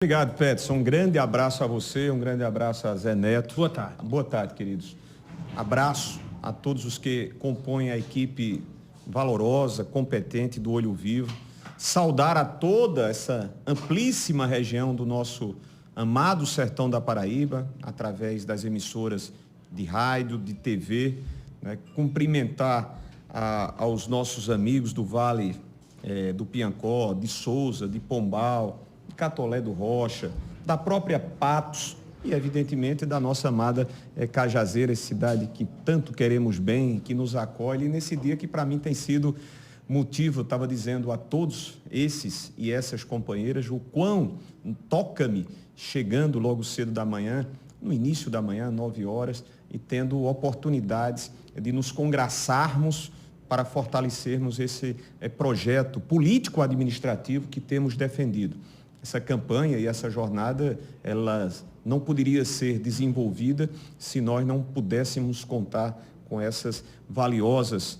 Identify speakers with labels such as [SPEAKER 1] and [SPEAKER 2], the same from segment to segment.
[SPEAKER 1] Obrigado, Peterson. Um grande abraço a você, um grande abraço a Zé Neto.
[SPEAKER 2] Boa tarde.
[SPEAKER 1] Boa tarde, queridos. Abraço a todos os que compõem a equipe valorosa, competente do Olho Vivo. Saudar a toda essa amplíssima região do nosso amado sertão da Paraíba, através das emissoras de rádio, de TV, né? Cumprimentar aos nossos amigos do Vale do Piancó, de Souza, de Pombal, de Catolé do Rocha, da própria Patos e, evidentemente, da nossa amada Cajazeiras, cidade que tanto queremos bem, que nos acolhe nesse dia que para mim tem sido motivo, eu estava dizendo a todos esses e essas companheiras, o quão toca-me chegando logo cedo da manhã, no início da manhã, 9 horas, e tendo oportunidades de nos congraçarmos para fortalecermos esse projeto político-administrativo que temos defendido. Essa campanha e essa jornada, ela não poderia ser desenvolvida se nós não pudéssemos contar com essas valiosas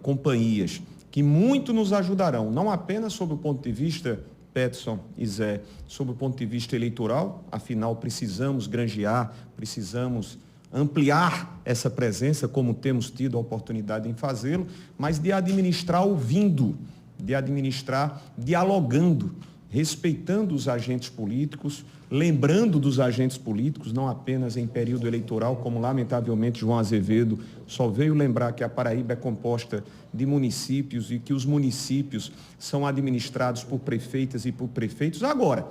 [SPEAKER 1] companhias, que muito nos ajudarão, não apenas sob o ponto de vista, Peterson e Zé, sob o ponto de vista eleitoral, afinal precisamos granjear, precisamos ampliar essa presença, como temos tido a oportunidade em fazê-lo, mas de administrar ouvindo, de administrar dialogando, respeitando os agentes políticos, lembrando dos agentes políticos, não apenas em período eleitoral, como lamentavelmente João Azevedo só veio lembrar que a Paraíba é composta de municípios e que os municípios são administrados por prefeitas e por prefeitos. Agora,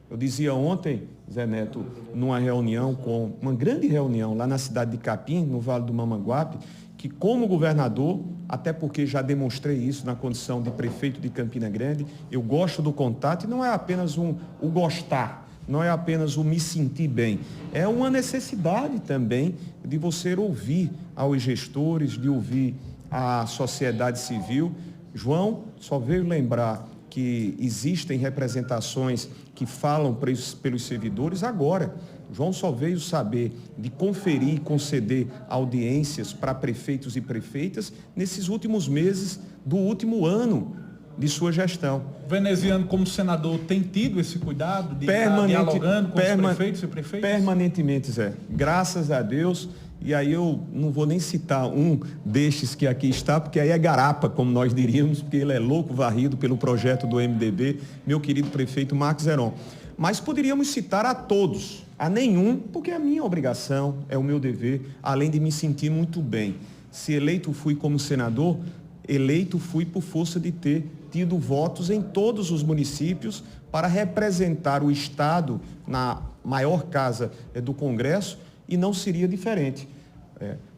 [SPEAKER 1] eu dizia ontem, Zé Neto, numa reunião, uma grande reunião lá na cidade de Capim, no Vale do Mamanguape, que como governador, até porque já demonstrei isso na condição de prefeito de Campina Grande, eu gosto do contato e não é apenas o gostar, não é apenas o me sentir bem, é uma necessidade também de você ouvir aos gestores, de ouvir a sociedade civil. João só veio lembrar que existem representações que falam pelos servidores agora. João só veio saber de conferir e conceder audiências para prefeitos e prefeitas nesses últimos meses do último ano de sua gestão.
[SPEAKER 2] O veneziano, como senador, tem tido esse cuidado de estar dialogando com os prefeitos e prefeitas?
[SPEAKER 1] Permanentemente, Zé. Graças a Deus. E aí eu não vou nem citar um destes que aqui está, porque aí é garapa, como nós diríamos, porque ele é louco varrido pelo projeto do MDB, meu querido prefeito Marcos Heron. Mas poderíamos citar a todos, a nenhum, porque é a minha obrigação, é o meu dever, além de me sentir muito bem. Se eleito fui como senador, eleito fui por força de ter tido votos em todos os municípios para representar o Estado na maior casa do Congresso, e não seria diferente.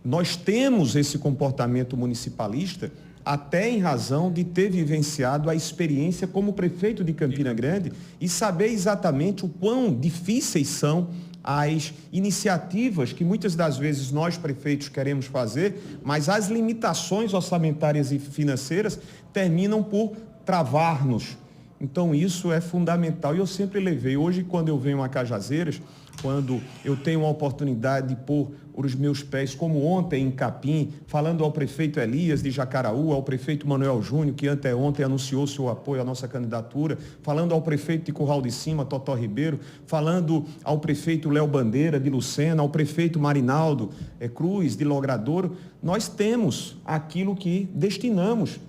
[SPEAKER 1] Nós temos esse comportamento municipalista até em razão de ter vivenciado a experiência como prefeito de Campina Grande e saber exatamente o quão difíceis são as iniciativas que muitas das vezes nós prefeitos queremos fazer, mas as limitações orçamentárias e financeiras terminam por travar-nos. Então isso é fundamental e eu sempre levei. Hoje, quando eu venho a Cajazeiras, quando eu tenho a oportunidade de pôr os meus pés, como ontem em Capim, falando ao prefeito Elias de Jacaraú, ao prefeito Manuel Júnior, que anteontem anunciou seu apoio à nossa candidatura, falando ao prefeito de Curral de Cima, Totó Ribeiro, falando ao prefeito Léo Bandeira de Lucena, ao prefeito Marinaldo Cruz de Logradouro, nós temos aquilo que destinamos,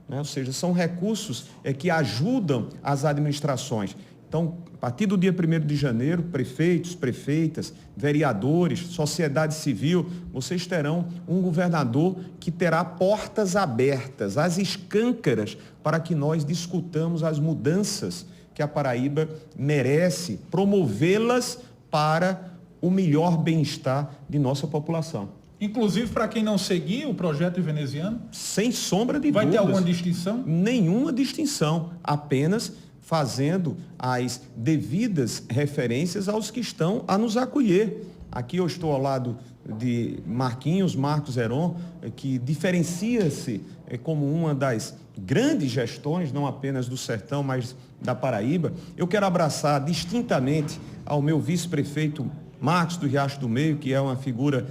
[SPEAKER 1] né? Ou seja, são recursos que ajudam as administrações. Então, a partir do dia 1º de janeiro, prefeitos, prefeitas, vereadores, sociedade civil, vocês terão um governador que terá portas abertas, as escâncaras, para que nós discutamos as mudanças que a Paraíba merece, promovê-las para o melhor bem-estar de nossa população.
[SPEAKER 2] Inclusive, para quem não seguir o projeto veneziano?
[SPEAKER 1] Sem sombra de
[SPEAKER 2] dúvidas. Vai ter alguma distinção?
[SPEAKER 1] Nenhuma distinção, apenas fazendo as devidas referências aos que estão a nos acolher. Aqui eu estou ao lado de Marcos Heron, que diferencia-se como uma das grandes gestões, não apenas do sertão, mas da Paraíba. Eu quero abraçar distintamente ao meu vice-prefeito Marcos do Riacho do Meio, que é uma figura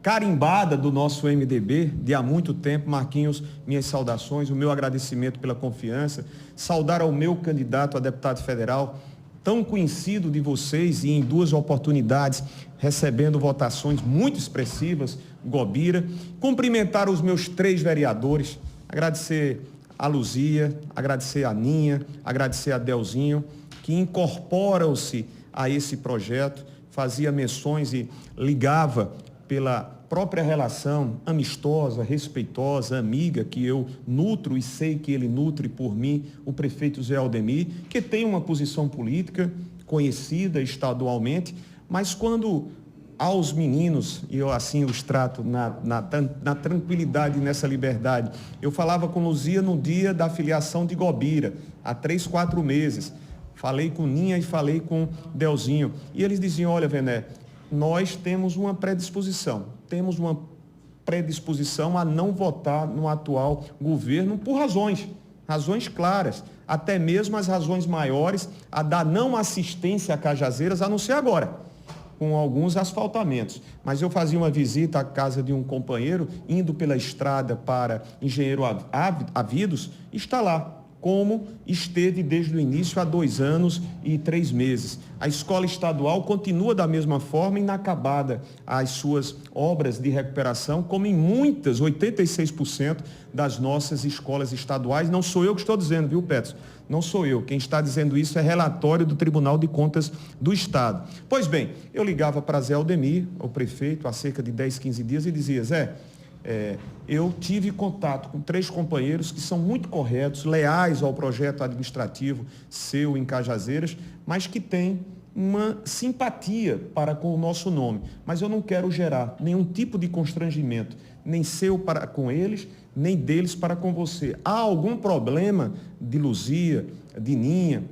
[SPEAKER 1] carimbada do nosso MDB de há muito tempo. Marquinhos, minhas saudações, o meu agradecimento pela confiança. Saudar ao meu candidato a deputado federal, tão conhecido de vocês e em 2 oportunidades recebendo votações muito expressivas, Gobira. Cumprimentar os meus 3 vereadores, agradecer a Luzia, agradecer a Ninha, agradecer a Delzinho, que incorporam-se a esse projeto, fazia menções e ligava pela própria relação amistosa, respeitosa, amiga, que eu nutro e sei que ele nutre por mim, o prefeito Zé Aldemir, que tem uma posição política conhecida estadualmente, mas quando aos meninos, e eu assim os trato na tranquilidade e nessa liberdade, eu falava com Luzia no dia da filiação de Gobira, há 3, 4 meses, falei com Ninha e falei com Delzinho, e eles diziam, olha, Vené, nós temos uma predisposição a não votar no atual governo por razões claras, até mesmo as razões maiores, a da não assistência a Cajazeiras, a não ser agora, com alguns asfaltamentos. Mas eu fazia uma visita à casa de um companheiro, indo pela estrada para Engenheiro Ávidos, está lá, como esteve desde o início há 2 anos e 3 meses. A escola estadual continua da mesma forma, inacabada as suas obras de recuperação, como em muitas, 86% das nossas escolas estaduais. Não sou eu que estou dizendo, viu, Petros? Não sou eu. Quem está dizendo isso é relatório do Tribunal de Contas do Estado. Pois bem, eu ligava para Zé Aldemir, o prefeito, há cerca de 10, 15 dias, e dizia, Zé, eu tive contato com 3 companheiros que são muito corretos, leais ao projeto administrativo seu em Cajazeiras, mas que têm uma simpatia para com o nosso nome. Mas eu não quero gerar nenhum tipo de constrangimento, nem seu para com eles, nem deles para com você. Há algum problema de Luzia, de Ninha,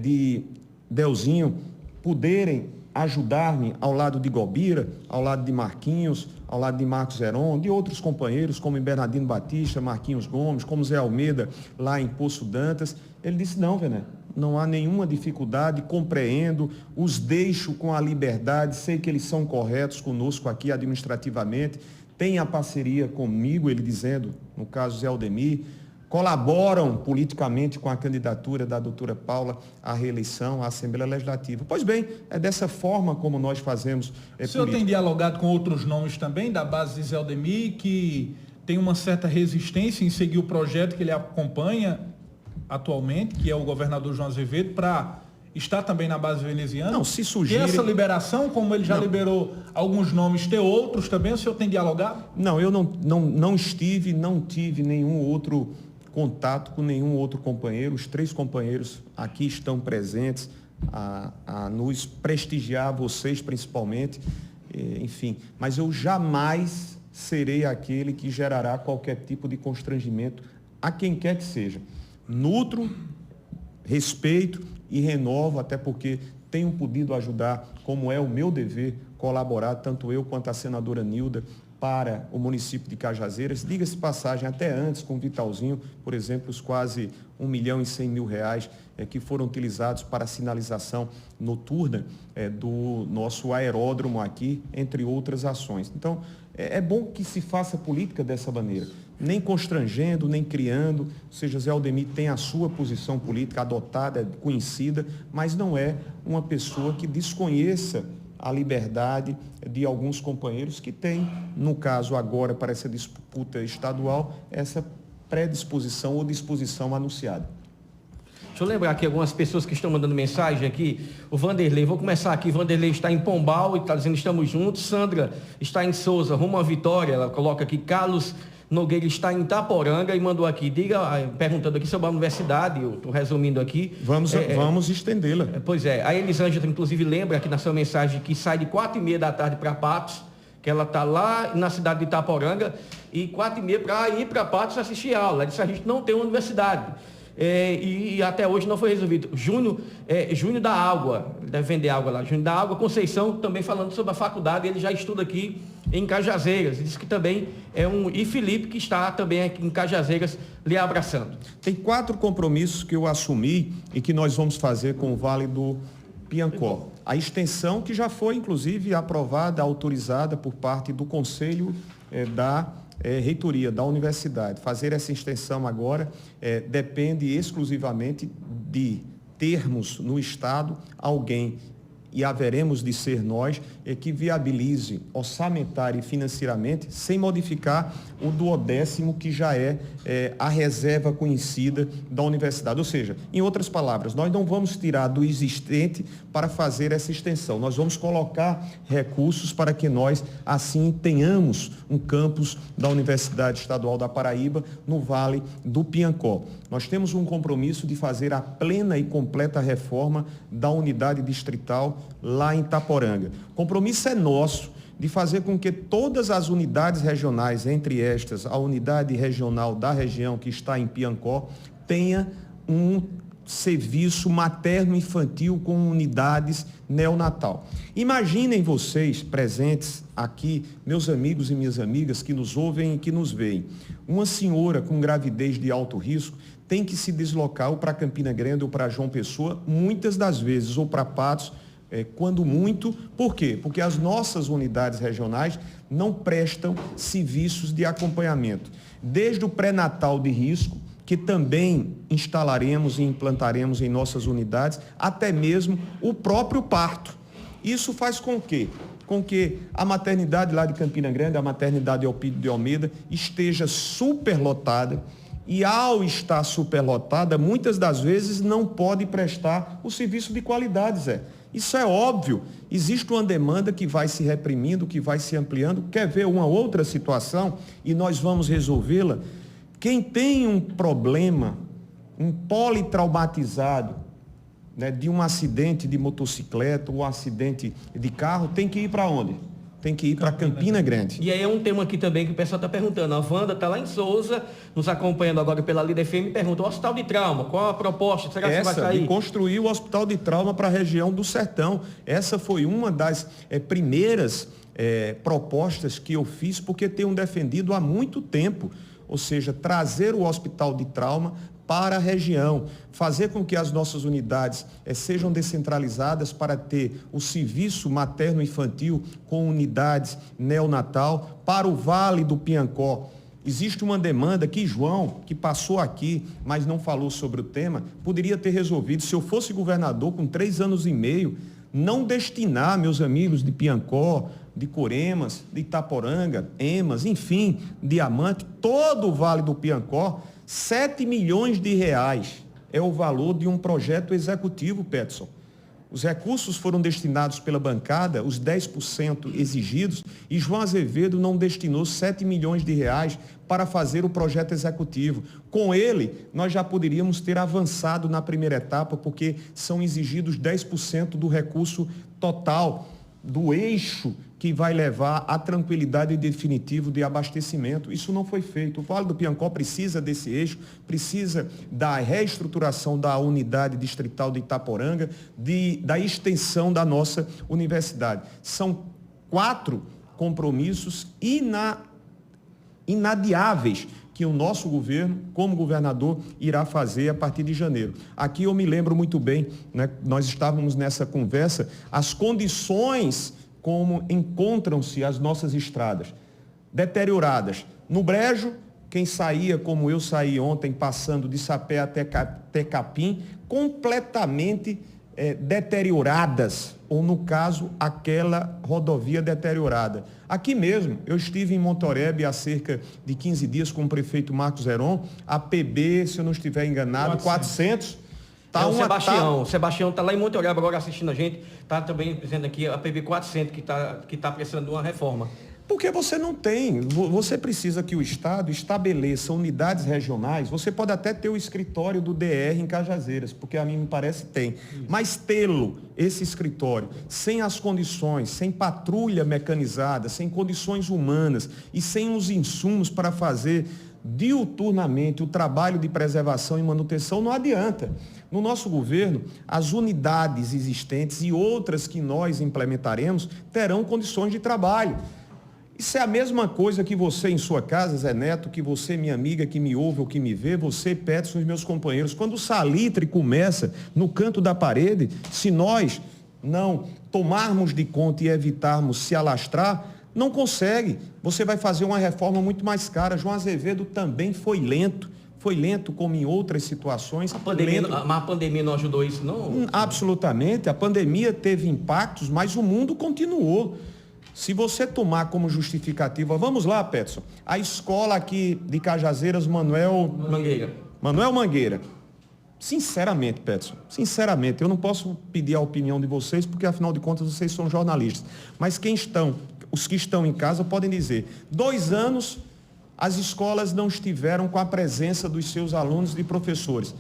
[SPEAKER 1] de Delzinho poderem ajudar-me ao lado de Gobira, ao lado de Marquinhos, ao lado de Marcos Heron, de outros companheiros como Bernardino Batista, Marquinhos Gomes, como Zé Almeida, lá em Poço Dantas. Ele disse, não, Vené, não há nenhuma dificuldade, compreendo, os deixo com a liberdade, sei que eles são corretos conosco aqui administrativamente, tem a parceria comigo, ele dizendo, no caso Zé Aldemir, colaboram politicamente com a candidatura da doutora Paula à reeleição à Assembleia Legislativa. Pois bem, é dessa forma como nós fazemos
[SPEAKER 2] O senhor tem dialogado com outros nomes também da base de Zé Aldemir que tem uma certa resistência em seguir o projeto que ele acompanha atualmente, que é o governador João Azevedo, para estar também na base veneziana?
[SPEAKER 1] Não, se surgir...
[SPEAKER 2] E essa liberação, como ele já liberou alguns nomes, ter outros também, o senhor tem dialogado?
[SPEAKER 1] Não, eu não tive nenhum outro contato com nenhum outro companheiro. Os 3 companheiros aqui estão presentes a nos prestigiar, vocês principalmente, enfim. Mas eu jamais serei aquele que gerará qualquer tipo de constrangimento a quem quer que seja. Nutro, respeito e renovo, até porque tenho podido ajudar, como é o meu dever, colaborar, tanto eu quanto a senadora Nilda, para o município de Cajazeiras. Diga-se passagem, até antes com o Vitalzinho, por exemplo, os quase R$1.100.000 que foram utilizados para a sinalização noturna do nosso aeródromo aqui, entre outras ações. Então, é bom que se faça política dessa maneira, nem constrangendo, nem criando. Ou seja, Zé Aldemir tem a sua posição política adotada, conhecida, mas não é uma pessoa que desconheça a liberdade de alguns companheiros que têm, no caso agora para essa disputa estadual, essa predisposição ou disposição anunciada.
[SPEAKER 3] Deixa eu lembrar aqui algumas pessoas que estão mandando mensagem aqui. O Vanderlei, vou começar aqui. Vanderlei está em Pombal e está dizendo estamos juntos. Sandra está em Souza, rumo à vitória. Ela coloca aqui Carlos Nogueira está em Itaporanga e mandou aqui, perguntando aqui sobre a universidade, eu estou resumindo aqui.
[SPEAKER 1] Vamos estendê-la.
[SPEAKER 3] Pois é, a Elisângela, inclusive, lembra aqui na sua mensagem que sai de 4h30 da tarde para Patos, que ela está lá na cidade de Itaporanga, e 4h30 para ir para Patos assistir aula. Ela disse, a gente não tem uma universidade. E até hoje não foi resolvido. Júnior da Água, deve vender água lá. Júnior da Água, Conceição, também falando sobre a faculdade, ele já estuda aqui em Cajazeiras. Diz que também e Felipe, que está também aqui em Cajazeiras, lhe abraçando.
[SPEAKER 1] Tem 4 compromissos que eu assumi e que nós vamos fazer com o Vale do Piancó. A extensão que já foi, inclusive, aprovada, autorizada por parte do Conselho da reitoria da universidade. Fazer essa extensão agora depende exclusivamente de termos no Estado alguém, e haveremos de ser nós, que viabilize orçamentária e financeiramente, sem modificar o 12º, que já é a reserva conhecida da universidade. Ou seja, em outras palavras, nós não vamos tirar do existente para fazer essa extensão. Nós vamos colocar recursos para que nós, assim, tenhamos um campus da Universidade Estadual da Paraíba no Vale do Piancó. Nós temos um compromisso de fazer a plena e completa reforma da unidade distrital lá em Itaporanga. O compromisso é nosso de fazer com que todas as unidades regionais, entre estas, a unidade regional da região que está em Piancó, tenha um serviço materno-infantil com unidades neonatal. Imaginem vocês, presentes aqui, meus amigos e minhas amigas que nos ouvem e que nos veem, uma senhora com gravidez de alto risco tem que se deslocar ou para Campina Grande ou para João Pessoa, muitas das vezes, ou para Patos, quando muito. Por quê? Porque as nossas unidades regionais não prestam serviços de acompanhamento. Desde o pré-natal de risco, que também instalaremos e implantaremos em nossas unidades, até mesmo o próprio parto. Isso faz com que a maternidade lá de Campina Grande, a maternidade Elpidio de Almeida, esteja superlotada, e ao estar superlotada, muitas das vezes não pode prestar o serviço de qualidade, Zé. Isso é óbvio. Existe uma demanda que vai se reprimindo, que vai se ampliando. Quer ver uma outra situação e nós vamos resolvê-la? Quem tem um problema, um politraumatizado, né, de um acidente de motocicleta ou um acidente de carro, tem que ir para onde? Tem que ir para Campina Grande.
[SPEAKER 3] E aí é um tema aqui também que o pessoal está perguntando. A Wanda está lá em Souza, nos acompanhando agora pela Líder FM, e pergunta: o hospital de trauma, qual a proposta? Será que você vai sair?
[SPEAKER 1] De construir o hospital de trauma para a região do Sertão. Essa foi uma das primeiras propostas que eu fiz, porque tenho defendido há muito tempo. Ou seja, trazer o hospital de trauma para a região, fazer com que as nossas unidades sejam descentralizadas para ter o serviço materno-infantil com unidades neonatal para o Vale do Piancó. Existe uma demanda que João, que passou aqui, mas não falou sobre o tema, poderia ter resolvido. Se eu fosse governador com 3 anos e meio, não destinar, meus amigos de Piancó, de Coremas, de Itaporanga, Emas, enfim, Diamante, todo o Vale do Piancó, 7 milhões de reais é o valor de um projeto executivo, Peterson. Os recursos foram destinados pela bancada, os 10% exigidos, e João Azevedo não destinou 7 milhões de reais para fazer o projeto executivo. Com ele, nós já poderíamos ter avançado na primeira etapa, porque são exigidos 10% do recurso total do eixo que vai levar à tranquilidade definitiva de abastecimento. Isso não foi feito. O Vale do Piancó precisa desse eixo, precisa da reestruturação da unidade distrital de Itaporanga, da extensão da nossa universidade. São 4 compromissos inadiáveis que o nosso governo, como governador, irá fazer a partir de janeiro. Aqui eu me lembro muito bem, né, nós estávamos nessa conversa, as condições como encontram-se as nossas estradas, deterioradas. No Brejo, quem saía, como eu saí ontem, passando de Sapé até Capim, completamente deterioradas, ou no caso, aquela rodovia deteriorada. Aqui mesmo, eu estive em Montorebe há cerca de 15 dias com o prefeito Marcos Heron, a PB, se eu não estiver enganado, 400.
[SPEAKER 3] Tá o Sebastião está lá em Montorebe agora assistindo a gente, está também dizendo aqui a PB 400 que tá precisando de uma reforma.
[SPEAKER 1] Porque você não tem, você precisa que o Estado estabeleça unidades regionais. Você pode até ter o escritório do DR em Cajazeiras, porque a mim me parece tem, mas tê-lo, esse escritório, sem as condições, sem patrulha mecanizada, sem condições humanas e sem os insumos para fazer diuturnamente o trabalho de preservação e manutenção, não adianta. No nosso governo, as unidades existentes e outras que nós implementaremos terão condições de trabalho. Isso é a mesma coisa que você em sua casa, Zé Neto, que você, minha amiga, que me ouve ou que me vê, você, Peterson, os meus companheiros. Quando o salitre começa no canto da parede, se nós não tomarmos de conta e evitarmos se alastrar, não consegue. Você vai fazer uma reforma muito mais cara. João Azevedo também foi lento, Foi lento como em outras situações.
[SPEAKER 3] Mas a pandemia não ajudou isso, não?
[SPEAKER 1] Absolutamente. A pandemia teve impactos, mas o mundo continuou. Se você tomar como justificativa, vamos lá, Peterson, a escola aqui de Cajazeiras, Manuel Mangueira. Sinceramente, Peterson, eu não posso pedir a opinião de vocês, porque afinal de contas vocês são jornalistas. Mas os que estão em casa podem dizer, 2 anos as escolas não estiveram com a presença dos seus alunos e professores.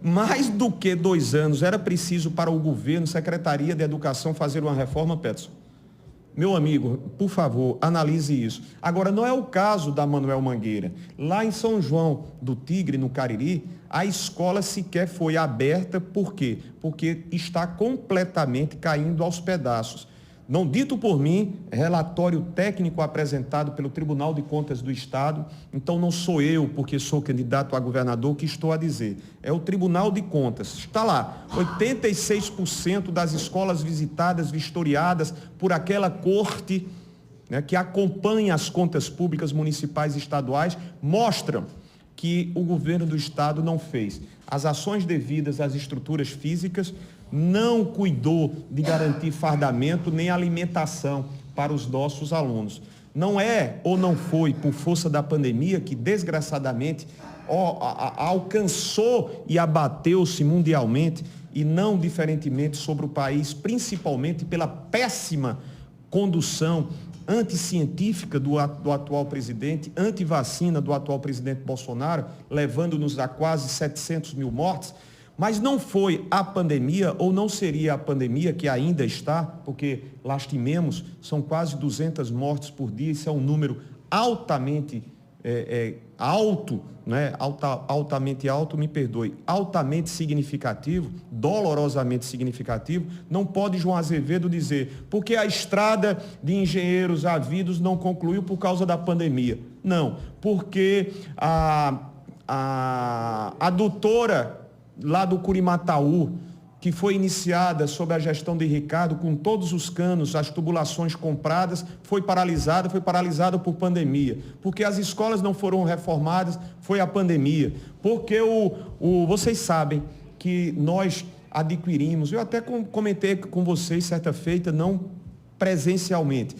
[SPEAKER 1] Mais do que 2 anos, era preciso para o governo, Secretaria de Educação, fazer uma reforma, Peterson? Meu amigo, por favor, analise isso. Agora, não é o caso da Manuel Mangueira. Lá em São João do Tigre, no Cariri, a escola sequer foi aberta. Por quê? Porque está completamente caindo aos pedaços. Não dito por mim, relatório técnico apresentado pelo Tribunal de Contas do Estado, então não sou eu, porque sou candidato a governador, que estou a dizer. É o Tribunal de Contas. Está lá, 86% das escolas visitadas, vistoriadas por aquela corte, né, que acompanha as contas públicas municipais e estaduais, mostram que o governo do Estado não fez as ações devidas às estruturas físicas, não cuidou de garantir fardamento nem alimentação para os nossos alunos. Não é ou não foi por força da pandemia que, desgraçadamente, alcançou e abateu-se mundialmente, e não diferentemente sobre o país, principalmente pela péssima condução anticientífica do atual presidente, antivacina do atual presidente Bolsonaro, levando-nos a quase 700 mil mortes. Mas não foi a pandemia, ou não seria a pandemia, que ainda está, porque, lastimemos, são quase 200 mortes por dia, isso é um número altamente alto, né? Altamente significativo, dolorosamente significativo. Não pode João Azevedo dizer, porque a estrada de Engenheiros Havidos não concluiu por causa da pandemia. Não, porque a adutora lá do Curimataú, que foi iniciada sob a gestão de Ricardo, com todos os canos, as tubulações compradas, foi paralisada por pandemia. Porque as escolas não foram reformadas, foi a pandemia. Porque vocês sabem que nós adquirimos, eu até comentei com vocês certa feita, não presencialmente.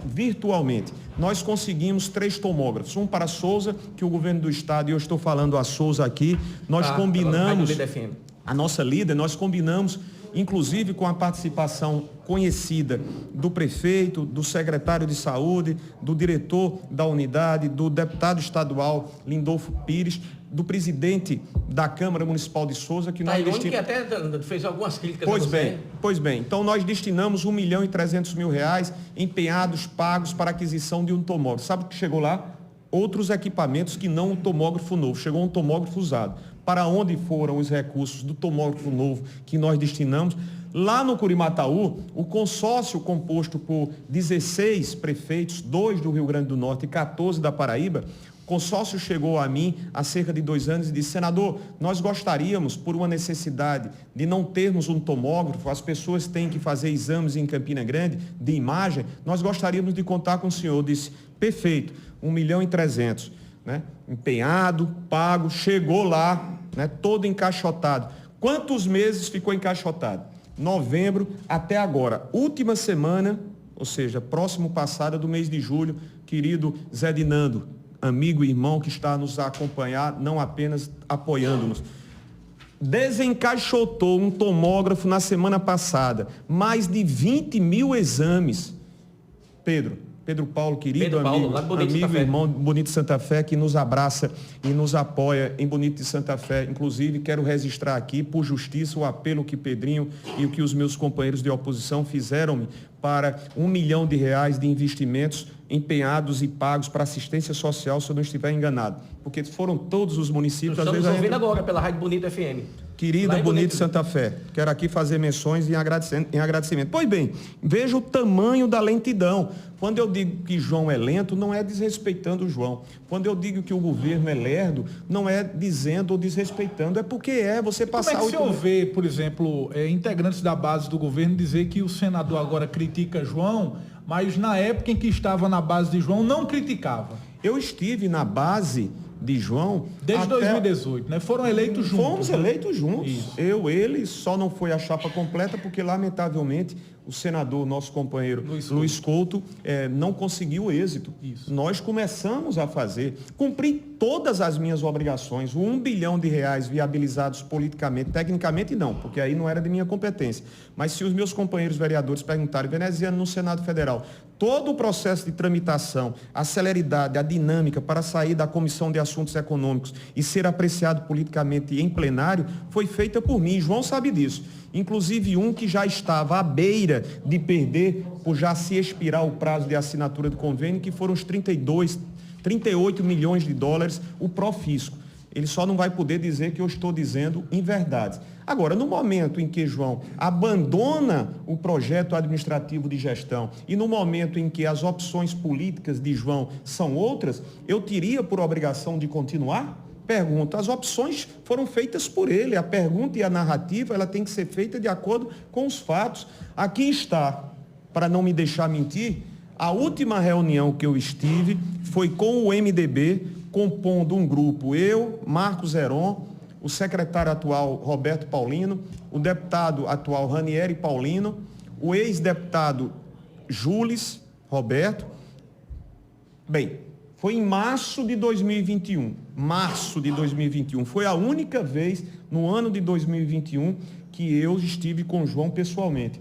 [SPEAKER 1] Virtualmente. Nós conseguimos 3 tomógrafos. Um para Souza, que o governo do estado, e eu estou falando a Souza aqui, nós combinamos, a nossa líder, nós combinamos, inclusive com a participação conhecida do prefeito, do secretário de saúde, do diretor da unidade, do deputado estadual Lindolfo Pires, do presidente da Câmara Municipal de Souza, que nós
[SPEAKER 3] que até fez algumas críticas.
[SPEAKER 1] Pois bem, então nós destinamos R$1.300.000 empenhados, pagos para aquisição de um tomógrafo. Sabe o que chegou lá? Outros equipamentos que não um tomógrafo novo, chegou um tomógrafo usado. Para onde foram os recursos do tomógrafo novo que nós destinamos? Lá no Curimataú, o consórcio composto por 16 prefeitos, 2 do Rio Grande do Norte e 14 da Paraíba, o consórcio chegou a mim há cerca de 2 anos e disse, senador, nós gostaríamos, por uma necessidade de não termos um tomógrafo, as pessoas têm que fazer exames em Campina Grande de imagem, nós gostaríamos de contar com o senhor. Eu disse, perfeito, R$1.300.000, né? Empenhado, pago, chegou lá, né? Todo encaixotado. Quantos meses ficou encaixotado? Novembro até agora. Última semana, ou seja, próximo passada do mês de julho, querido Zé Dinando, amigo e irmão que está a nos acompanhar, não apenas apoiando-nos. Desencaixotou um tomógrafo na semana passada, mais de 20 mil exames. Pedro Paulo, querido amigo e irmão Bonito de Santa Fé, que nos abraça e nos apoia em Bonito de Santa Fé. Inclusive, quero registrar aqui, por justiça, o apelo que Pedrinho e o que os meus companheiros de oposição fizeram-me para R$1 milhão de investimentos empenhados e pagos para assistência social, se eu não estiver enganado. Porque foram todos os municípios...
[SPEAKER 3] Estamos ouvindo agora pela Rádio Bonito FM.
[SPEAKER 1] Querida Bonito Santa Fé, quero aqui fazer menções em agradecimento. Pois bem, veja o tamanho da lentidão. Quando eu digo que João é lento, não é desrespeitando o João. Quando eu digo que o governo é lerdo, não é dizendo ou desrespeitando, é porque você passar...
[SPEAKER 2] Como é que o senhor vê, por exemplo, integrantes da base do governo dizer que o senador agora critica João, mas na época em que estava na base de João não criticava?
[SPEAKER 1] Eu estive na base de João...
[SPEAKER 2] Desde 2018, né? Foram eleitos juntos.
[SPEAKER 1] Fomos eleitos juntos.
[SPEAKER 2] Isso.
[SPEAKER 1] Ele, só não foi a chapa completa porque, lamentavelmente, o senador, nosso companheiro Luiz Couto, não conseguiu êxito.
[SPEAKER 2] Isso.
[SPEAKER 1] Nós começamos a fazer, cumpri todas as minhas obrigações, o R$1 bilhão viabilizados politicamente, tecnicamente não, porque aí não era de minha competência. Mas se os meus companheiros vereadores perguntarem, veneziano no Senado Federal, todo o processo de tramitação, a celeridade, a dinâmica para sair da Comissão de Assuntos Econômicos e ser apreciado politicamente em plenário, foi feita por mim. João sabe disso. Inclusive um que já estava à beira de perder, por já se expirar o prazo de assinatura do convênio, que foram os 38 milhões de dólares, o Profisco. Ele só não vai poder dizer que eu estou dizendo inverdades. Agora, no momento em que João abandona o projeto administrativo de gestão e no momento em que as opções políticas de João são outras, eu teria por obrigação de continuar? Pergunta. As opções foram feitas por ele. A pergunta e a narrativa, ela tem que ser feita de acordo com os fatos. Aqui está, para não me deixar mentir, a última reunião que eu estive foi com o MDB, compondo um grupo, eu, Marcos Heron, o secretário atual Roberto Paulino, o deputado atual Ranieri Paulino, o ex-deputado Jules Roberto. Bem, foi em março de 2021. Foi a única vez no ano de 2021 que eu estive com João pessoalmente.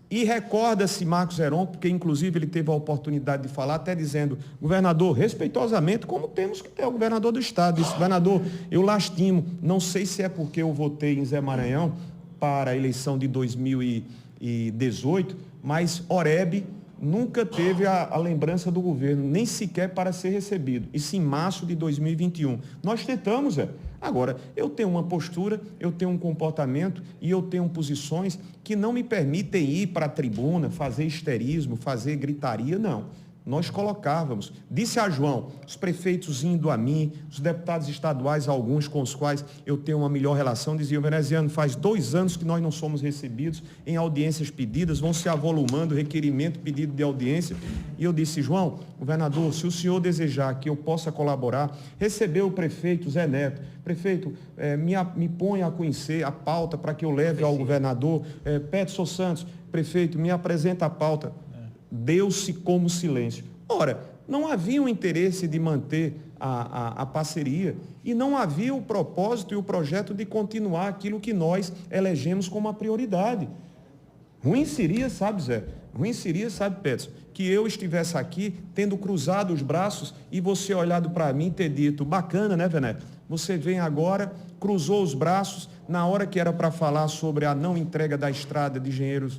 [SPEAKER 1] E recorda-se Marcos Heron, porque inclusive ele teve a oportunidade de falar, até dizendo, governador, respeitosamente, como temos que ter o governador do estado. Disse, governador, eu lastimo, não sei se é porque eu votei em Zé Maranhão para a eleição de 2018, mas Oreb nunca teve a lembrança do governo, nem sequer para ser recebido. Isso em março de 2021. Nós tentamos, Zé. Agora, eu tenho uma postura, eu tenho um comportamento e eu tenho posições que não me permitem ir para a tribuna, fazer histerismo, fazer gritaria, não. Nós colocávamos. Disse a João, os prefeitos indo a mim, os deputados estaduais, alguns com os quais eu tenho uma melhor relação, diziam, veneziano, faz 2 anos que nós não somos recebidos em audiências pedidas, vão se avolumando, requerimento, pedido de audiência. E eu disse, João, governador, se o senhor desejar que eu possa colaborar, recebeu o prefeito Zé Neto, prefeito, me ponha a conhecer a pauta para que eu leve ao governador, Peterson Santos, prefeito, me apresenta a pauta. Deu-se como silêncio. Ora, não havia um interesse de manter a parceria e não havia o propósito e o projeto de continuar aquilo que nós elegemos como a prioridade. Ruim seria, sabe, Zé? Ruim seria, sabe, Peterson, que eu estivesse aqui tendo cruzado os braços e você olhado para mim e ter dito, bacana, né, Vené? Você vem agora, cruzou os braços, na hora que era para falar sobre a não entrega da estrada de engenheiro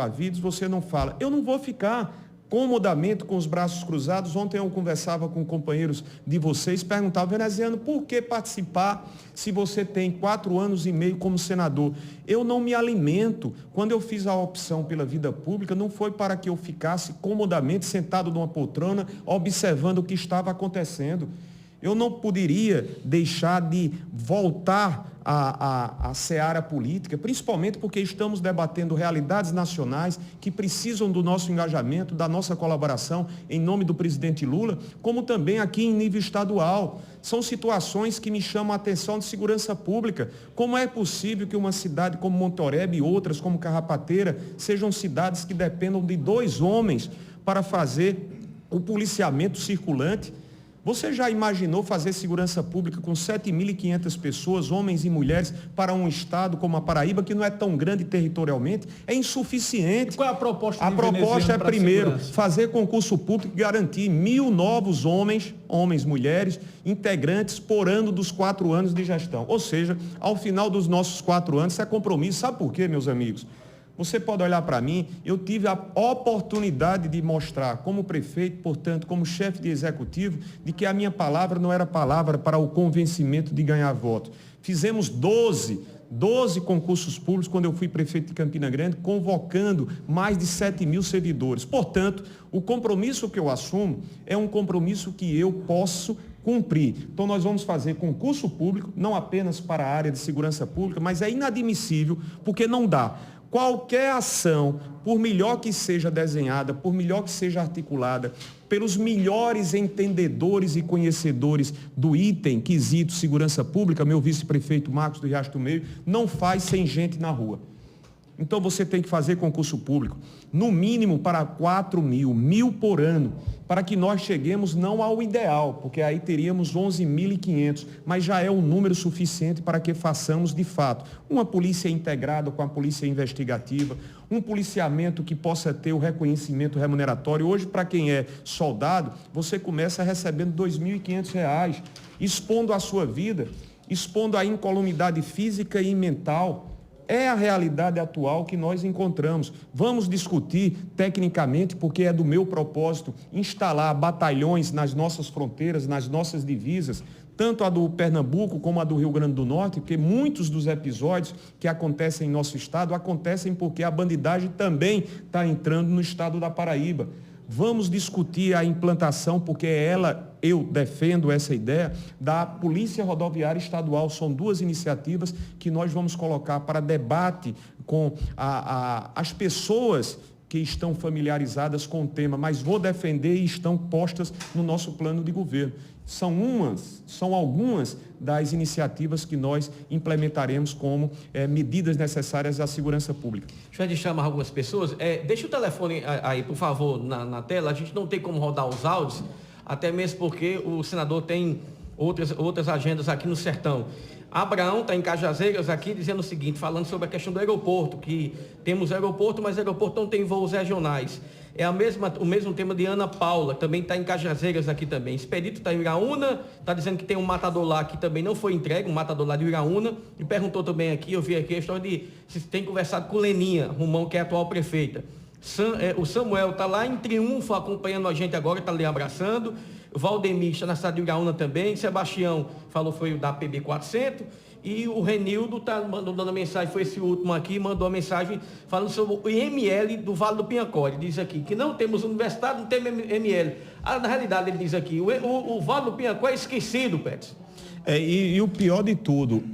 [SPEAKER 1] Avidos, você não fala. Eu não vou ficar comodamente com os braços cruzados. Ontem eu conversava com companheiros de vocês, perguntava, veneziano, por que participar se você tem 4 anos e meio como senador? Eu não me alimento. Quando eu fiz a opção pela vida pública, não foi para que eu ficasse comodamente sentado numa poltrona, observando o que estava acontecendo. Eu não poderia deixar de voltar à seara política, principalmente porque estamos debatendo realidades nacionais que precisam do nosso engajamento, da nossa colaboração em nome do presidente Lula, como também aqui em nível estadual. São situações que me chamam a atenção de segurança pública. Como é possível que uma cidade como Monte Oreb e outras como Carrapateira sejam cidades que dependam de 2 homens para fazer o policiamento circulante? Você já imaginou fazer segurança pública com 7.500 pessoas, homens e mulheres, para um estado como a Paraíba, que não é tão grande territorialmente? É insuficiente.
[SPEAKER 2] E qual é a proposta?
[SPEAKER 1] A proposta é, primeiro, fazer concurso público e garantir 1.000 novos homens, mulheres, integrantes por ano dos 4 anos de gestão. Ou seja, ao final dos nossos 4 anos, isso é compromisso. Sabe por quê, meus amigos? Você pode olhar para mim, eu tive a oportunidade de mostrar como prefeito, portanto, como chefe de executivo, de que a minha palavra não era palavra para o convencimento de ganhar voto. Fizemos 12 concursos públicos quando eu fui prefeito de Campina Grande, convocando mais de 7.000 servidores. Portanto, o compromisso que eu assumo é um compromisso que eu posso cumprir. Então, nós vamos fazer concurso público, não apenas para a área de segurança pública, mas é inadmissível, porque não dá. qualquer ação, por melhor que seja desenhada, por melhor que seja articulada, pelos melhores entendedores e conhecedores do item, quesito, segurança pública, meu vice-prefeito Marcos do Riacho do Meio, não faz sem gente na rua. Então você tem que fazer concurso público, no mínimo para 4 mil, 1.000 por ano, para que nós cheguemos não ao ideal, porque aí teríamos 11.500, mas já é um número suficiente para que façamos de fato uma polícia integrada com a polícia investigativa, um policiamento que possa ter o reconhecimento remuneratório. Hoje, para quem é soldado, você começa recebendo R$ 2.500, expondo a sua vida, expondo a incolumidade física e mental. É a realidade atual que nós encontramos. Vamos discutir tecnicamente, porque é do meu propósito, instalar batalhões nas nossas fronteiras, nas nossas divisas, tanto a do Pernambuco como a do Rio Grande do Norte, porque muitos dos episódios que acontecem em nosso estado acontecem porque a bandidagem também está entrando no estado da Paraíba. Vamos discutir a implantação, porque eu defendo essa ideia, da Polícia Rodoviária Estadual. São 2 iniciativas que nós vamos colocar para debate com as pessoas que estão familiarizadas com o tema, mas vou defender e estão postas no nosso plano de governo. São algumas das iniciativas que nós implementaremos como medidas necessárias à segurança pública.
[SPEAKER 3] Deixa eu chamar algumas pessoas. Deixa o telefone aí, por favor, na tela. A gente não tem como rodar os áudios, até mesmo porque o senador tem outras agendas aqui no Sertão. Abraão está em Cajazeiras aqui dizendo o seguinte, falando sobre a questão do aeroporto, que temos aeroporto, mas o aeroporto não tem voos regionais. É o mesmo tema de Ana Paula, também está em Cajazeiras aqui também. Expedito está em Iraúna, está dizendo que tem um matador lá que também não foi entregue, um matador lá de Iraúna, e perguntou também aqui, eu vi aqui a história de se tem conversado com Leninha Romão, que é a atual prefeita. O Samuel está lá em Triunfo, acompanhando a gente agora, está ali abraçando. O Valdemir está na cidade de Iraúna também. Sebastião falou, foi o da PB 400. E o Renildo está mandando mensagem, foi esse último aqui, mandou a mensagem falando sobre o IML do Vale do Pinhacó. Diz aqui que não temos universidade, não temos IML. Na realidade, ele diz aqui, o Vale do Pinhacó é esquecido, Pets.
[SPEAKER 1] E o pior de tudo,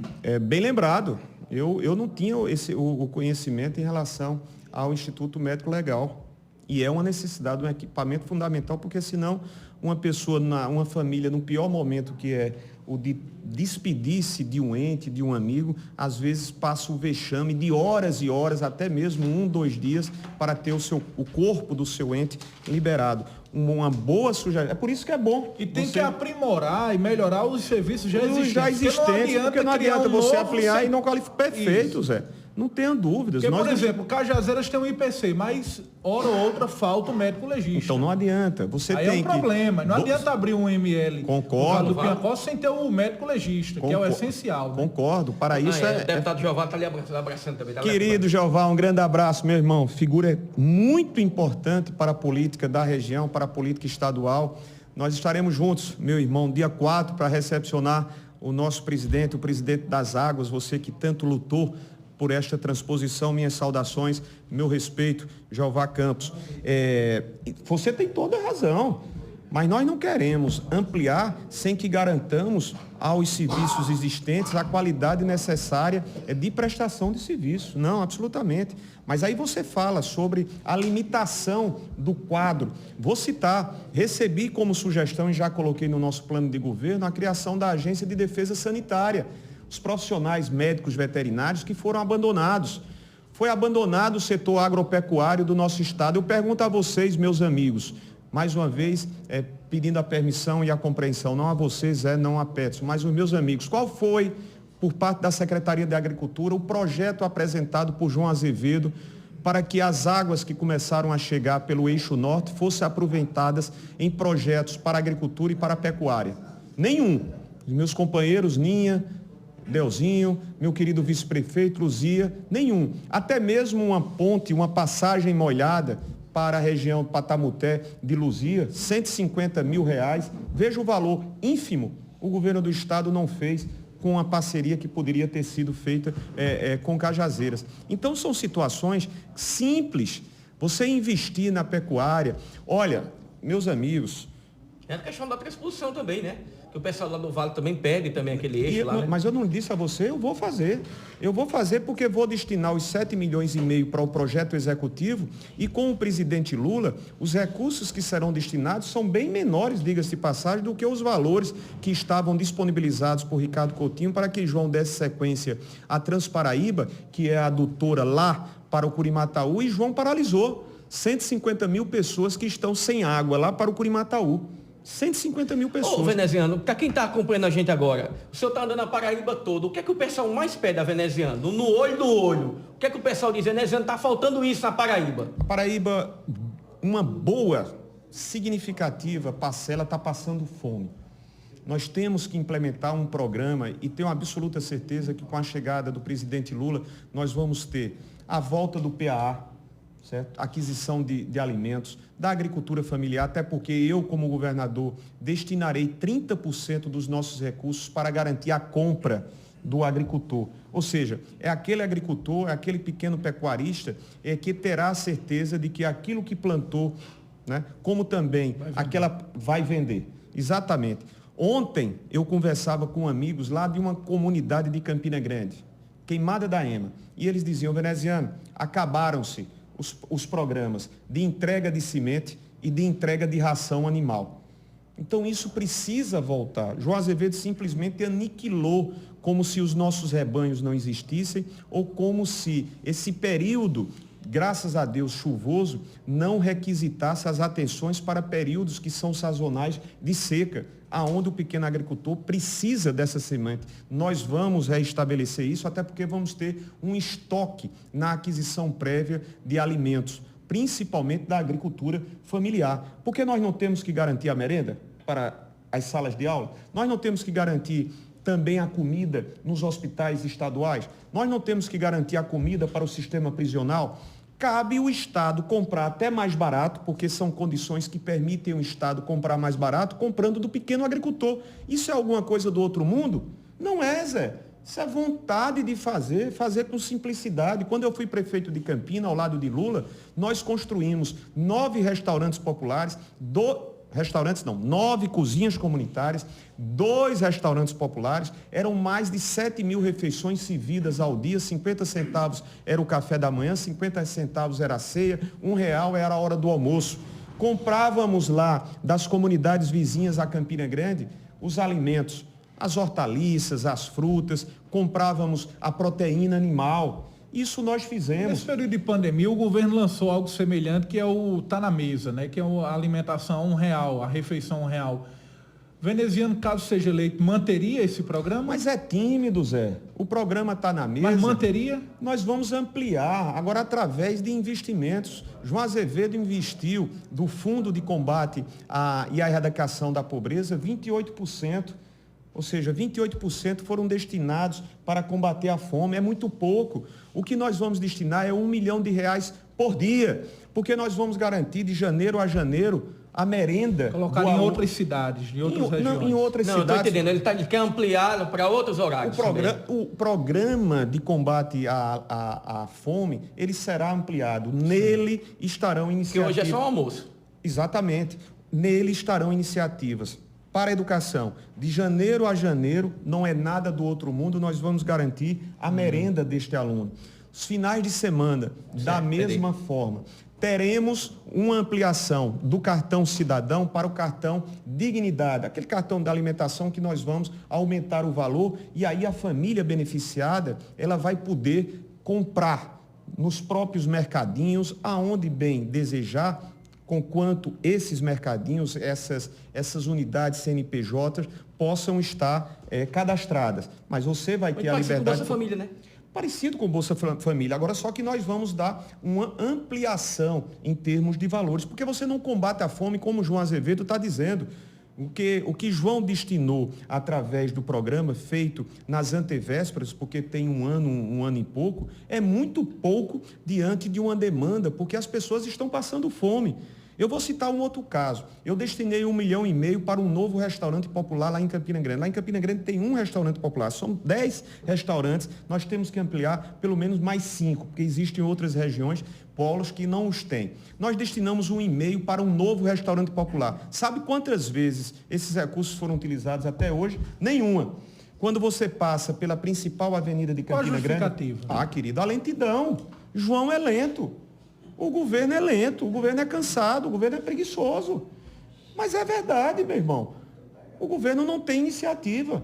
[SPEAKER 1] bem lembrado, eu não tinha o conhecimento em relação ao Instituto Médico Legal. E é uma necessidade, um equipamento fundamental, porque senão uma pessoa, uma família, no pior momento que é o de despedir-se de um ente, de um amigo, às vezes passa o vexame de horas e horas, até mesmo 1, 2 dias, para ter o corpo do seu ente liberado. Uma boa sugestão. É por isso que é bom.
[SPEAKER 2] E tem que aprimorar e melhorar os serviços já existentes.
[SPEAKER 1] Porque não adianta você ampliar e não qualificar. Perfeito, isso. Zé. Não tenha dúvidas.
[SPEAKER 2] Porque, por exemplo, Cajazeiras tem um IPC, mas hora ou outra falta o médico legista.
[SPEAKER 1] Então não adianta. Você
[SPEAKER 2] aí
[SPEAKER 1] tem
[SPEAKER 2] é um problema. Não adianta abrir um ML
[SPEAKER 1] do
[SPEAKER 2] Pinhacó sem ter o médico legista, que é o essencial. Né?
[SPEAKER 1] Concordo. Para isso
[SPEAKER 3] O deputado Jeová está ali abraçando também.
[SPEAKER 1] Querido Jeová, um grande abraço, meu irmão. Figura muito importante para a política da região, para a política estadual. Nós estaremos juntos, meu irmão, dia 4, para recepcionar o nosso presidente, o presidente das águas, você que tanto lutou por esta transposição. Minhas saudações, meu respeito, Jeová Campos. Você tem toda a razão, mas nós não queremos ampliar sem que garantamos aos serviços existentes a qualidade necessária de prestação de serviço. Não, absolutamente. Mas aí você fala sobre a limitação do quadro. Vou citar, recebi como sugestão e já coloquei no nosso plano de governo a criação da Agência de Defesa Sanitária. Os profissionais médicos veterinários que foram abandonados. Foi abandonado o setor agropecuário do nosso estado. Eu pergunto a vocês, meus amigos, mais uma vez, pedindo a permissão e a compreensão, não a vocês, não a Petson, mas os meus amigos, qual foi, por parte da Secretaria de Agricultura, o projeto apresentado por João Azevedo para que as águas que começaram a chegar pelo eixo norte fossem aproveitadas em projetos para a agricultura e para a pecuária? Nenhum. Os meus companheiros, Ninha, Delzinho, meu querido vice-prefeito, Luzia, nenhum. Até mesmo uma ponte, uma passagem molhada para a região Patamuté de Luzia, R$150 mil. Veja o valor ínfimo. O governo do estado não fez com a parceria que poderia ter sido feita com Cajazeiras. Então são situações simples. Você investir na pecuária. Olha, meus amigos...
[SPEAKER 3] É a questão da transposição também, né? Que o pessoal lá do Vale também pede também aquele eixo lá, né?
[SPEAKER 1] Mas eu não disse a você, eu vou fazer. Eu vou fazer porque vou destinar os 7,5 milhões para o projeto executivo e com o presidente Lula, os recursos que serão destinados são bem menores, diga-se de passagem, do que os valores que estavam disponibilizados por Ricardo Coutinho para que João desse sequência à Transparaíba, que é a adutora lá para o Curimataú, e João paralisou 150 mil pessoas que estão sem água lá para o Curimataú. 150 mil pessoas.
[SPEAKER 3] Ô, veneziano, para quem está acompanhando a gente agora, o senhor está andando a Paraíba todo, o que é que o pessoal mais pede a veneziano? No olho do olho. O que é que o pessoal diz? Veneziano, está faltando isso na Paraíba.
[SPEAKER 1] A Paraíba, uma boa, significativa parcela está passando fome. Nós temos que implementar um programa e tenho absoluta certeza que com a chegada do presidente Lula, nós vamos ter a volta do PAA, certo? Aquisição de alimentos, da agricultura familiar, até porque eu, como governador, destinarei 30% dos nossos recursos para garantir a compra do agricultor. Ou seja, é aquele agricultor, é aquele pequeno pecuarista que terá a certeza de que aquilo que plantou, né, como também vai vender. Exatamente. Ontem eu conversava com amigos lá de uma comunidade de Campina Grande, Queimada da Ema, e eles diziam: veneziano, acabaram-se os programas de entrega de semente e de entrega de ração animal. Então isso precisa voltar. João Azevedo simplesmente aniquilou, como se os nossos rebanhos não existissem ou como se esse período, graças a Deus, chuvoso, não requisitasse as atenções para períodos que são sazonais de seca, aonde o pequeno agricultor precisa dessa semente. Nós vamos restabelecer isso, até porque vamos ter um estoque na aquisição prévia de alimentos, principalmente da agricultura familiar. Porque nós não temos que garantir a merenda para as salas de aula? Nós não temos que garantir também a comida nos hospitais estaduais? Nós não temos que garantir a comida para o sistema prisional? Cabe o Estado comprar até mais barato, porque são condições que permitem o Estado comprar mais barato, comprando do pequeno agricultor. Isso é alguma coisa do outro mundo? Não é, Zé. Isso é vontade de fazer com simplicidade. Quando eu fui prefeito de Campina, ao lado de Lula, nós construímos 9 restaurantes populares, 9 cozinhas comunitárias, 2 restaurantes populares, eram mais de 7 mil refeições servidas ao dia, 50 centavos era o café da manhã, 50 centavos era a ceia, R$1 era a hora do almoço. Comprávamos lá das comunidades vizinhas a Campina Grande os alimentos, as hortaliças, as frutas, comprávamos a proteína animal. Isso nós fizemos.
[SPEAKER 2] Nesse período de pandemia, o governo lançou algo semelhante, que é o Tá na Mesa, né? Que é a alimentação R$1, a refeição R$1. Veneziano, caso seja eleito, manteria esse programa?
[SPEAKER 1] Mas é tímido, Zé. O programa está na mesa.
[SPEAKER 2] Mas manteria?
[SPEAKER 1] Nós vamos ampliar, agora através de investimentos. João Azevedo investiu do Fundo de Combate e a Erradicação da Pobreza 28%. Ou seja, 28% foram destinados para combater a fome. É muito pouco. O que nós vamos destinar é R$1 milhão por dia, porque nós vamos garantir de janeiro a janeiro a merenda.
[SPEAKER 2] Colocar em outras cidades, em outras regiões.
[SPEAKER 1] Não, em outras cidades.
[SPEAKER 3] Não, estou entendendo. Ele quer ampliar para outros horários.
[SPEAKER 1] O programa de combate à fome, ele será ampliado. Nele estarão iniciativas.
[SPEAKER 3] Que hoje é só um almoço.
[SPEAKER 1] Exatamente. Nele estarão iniciativas para a educação. De janeiro a janeiro, não é nada do outro mundo, nós vamos garantir a merenda deste aluno. Os finais de semana, da mesma forma. Teremos uma ampliação do cartão cidadão para o cartão dignidade, aquele cartão da alimentação que nós vamos aumentar o valor e aí a família beneficiada, ela vai poder comprar nos próprios mercadinhos, aonde bem desejar, conquanto esses mercadinhos, essas unidades CNPJ possam estar cadastradas. Mas você vai ter a liberdade...
[SPEAKER 3] Bolsa Família, né?
[SPEAKER 1] Parecido com Bolsa Família, agora só que nós vamos dar uma ampliação em termos de valores, porque você não combate a fome como o João Azevedo está dizendo. O que João destinou através do programa feito nas antevésperas, porque tem um ano e pouco, é muito pouco diante de uma demanda, porque as pessoas estão passando fome. Eu vou citar um outro caso. Eu destinei 1,5 milhão para um novo restaurante popular lá em Campina Grande. Lá em Campina Grande tem um restaurante popular. São 10 restaurantes. Nós temos que ampliar pelo menos mais 5, porque existem outras regiões, polos que não os têm. Nós destinamos 1,5 para um novo restaurante popular. Sabe quantas vezes esses recursos foram utilizados até hoje? Nenhuma. Quando você passa pela principal avenida de Campina Grande... Querido, a lentidão. João é lento. O governo é lento, o governo é cansado, o governo é preguiçoso. Mas é verdade, meu irmão. O governo não tem iniciativa.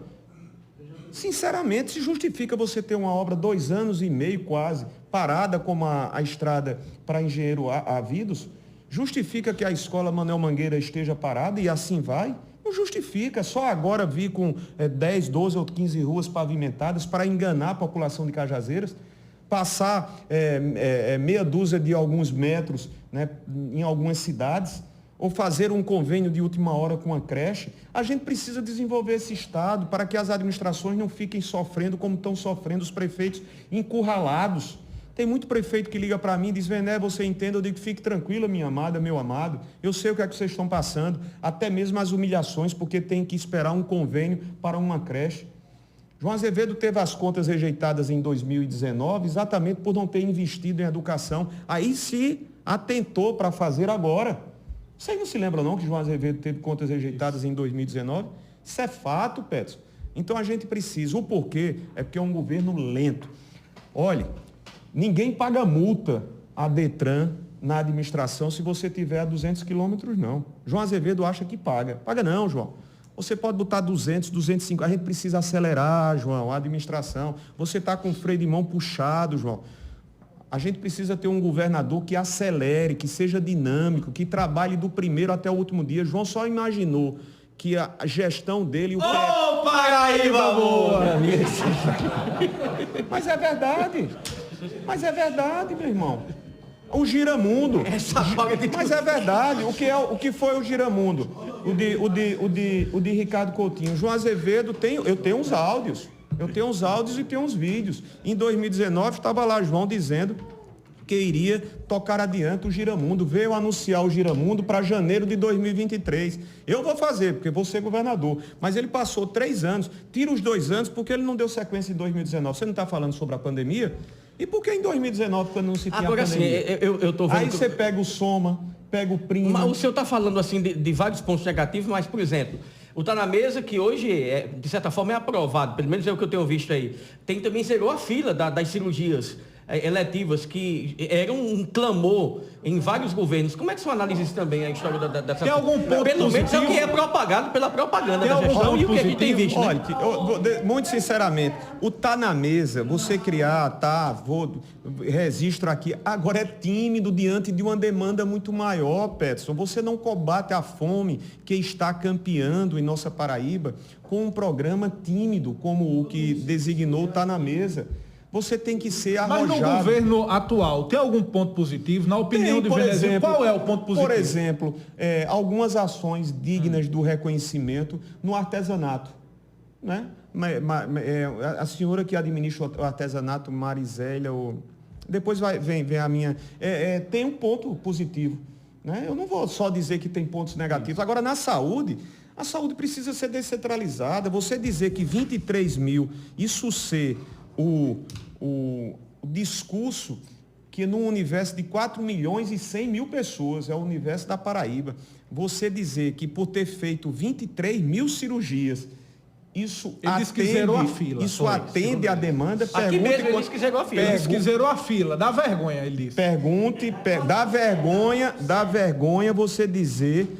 [SPEAKER 1] Sinceramente, se justifica você ter uma obra 2 anos e meio quase, parada como a estrada para Engenheiro Ávidos, justifica que a escola Manuel Mangueira esteja parada e assim vai? Não justifica. Só agora vi com 10, 12 ou 15 ruas pavimentadas para enganar a população de Cajazeiras, passar meia dúzia de alguns metros, né, em algumas cidades, ou fazer um convênio de última hora com a creche. A gente precisa desenvolver esse Estado para que as administrações não fiquem sofrendo como estão sofrendo os prefeitos encurralados. Tem muito prefeito que liga para mim e diz: Vené, você entende? Eu digo: fique tranquila, minha amada, meu amado. Eu sei o que é que vocês estão passando, até mesmo as humilhações, porque tem que esperar um convênio para uma creche. João Azevedo teve as contas rejeitadas em 2019 exatamente por não ter investido em educação. Aí se atentou para fazer agora. Vocês não se lembram não que João Azevedo teve contas rejeitadas em 2019? Isso é fato, Petson. Então a gente precisa. O porquê? É porque é um governo lento. Olha, ninguém paga multa a Detran na administração se você tiver a 200 quilômetros, não. João Azevedo acha que paga. Paga não, João. Você pode botar 200, 250. A gente precisa acelerar, João, a administração. Você está com o freio de mão puxado, João. A gente precisa ter um governador que acelere, que seja dinâmico, que trabalhe do primeiro até o último dia. João só imaginou que a gestão dele...
[SPEAKER 3] Ô, Paraíba boa!
[SPEAKER 1] Mas é verdade. Mas é verdade, meu irmão. O Giramundo. Mas é verdade. O que foi o Giramundo? O de Ricardo Coutinho. João Azevedo, eu tenho uns áudios. Eu tenho uns áudios e tenho uns vídeos. Em 2019 estava lá João dizendo que iria tocar adiante o Giramundo. Veio anunciar o Giramundo para janeiro de 2023. Eu vou fazer, porque vou ser governador. Mas ele passou 3 anos. Tira os 2 anos porque ele não deu sequência em 2019. Você não está falando sobre a pandemia? E por que em 2019, quando não se tinha
[SPEAKER 3] agora,
[SPEAKER 1] a pandemia?
[SPEAKER 3] Assim, eu tô vendo.
[SPEAKER 1] Aí você pega o Soma, pega o Primo.
[SPEAKER 3] Mas o senhor está falando assim de vários pontos negativos, mas, por exemplo, o Tá na Mesa, que hoje, de certa forma, é aprovado, pelo menos é o que eu tenho visto aí. Também zerou a fila das cirurgias eletivas, que era um clamor em vários governos. Como é que o senhor analisa isso também, a história dessa...
[SPEAKER 2] Tem algum ponto
[SPEAKER 3] pelo
[SPEAKER 2] positivo?
[SPEAKER 3] menos é o que é propagado pela propaganda
[SPEAKER 2] Tem
[SPEAKER 3] da
[SPEAKER 2] algum
[SPEAKER 3] gestão
[SPEAKER 2] ponto
[SPEAKER 3] e o que a gente tem
[SPEAKER 2] positivo?
[SPEAKER 3] visto, né?
[SPEAKER 1] Olha, muito sinceramente, o Tá na Mesa, você criar, registro aqui, agora é tímido diante de uma demanda muito maior, Peterson. Você não combate a fome que está campeando em nossa Paraíba com um programa tímido como o que designou o Tá na Mesa. Você tem que ser arrojado.
[SPEAKER 2] Mas no governo atual, tem algum ponto positivo? Na opinião de Venezuela, qual é o ponto positivo?
[SPEAKER 1] Por exemplo, algumas ações dignas do reconhecimento no artesanato. Né? A senhora que administra o artesanato, Marizélia, depois vem a minha... tem um ponto positivo. Né? Eu não vou só dizer que tem pontos negativos. Agora, na saúde, a saúde precisa ser descentralizada. Você dizer que 23 mil, isso ser... O discurso que no universo de 4 milhões e 100 mil pessoas, é o universo da Paraíba, você dizer que por ter feito 23 mil cirurgias, isso atende a demanda.
[SPEAKER 3] Aqui mesmo ele disse que zerou a fila.
[SPEAKER 2] Ele disse que zerou a fila, dá vergonha, ele disse.
[SPEAKER 1] Dá vergonha você dizer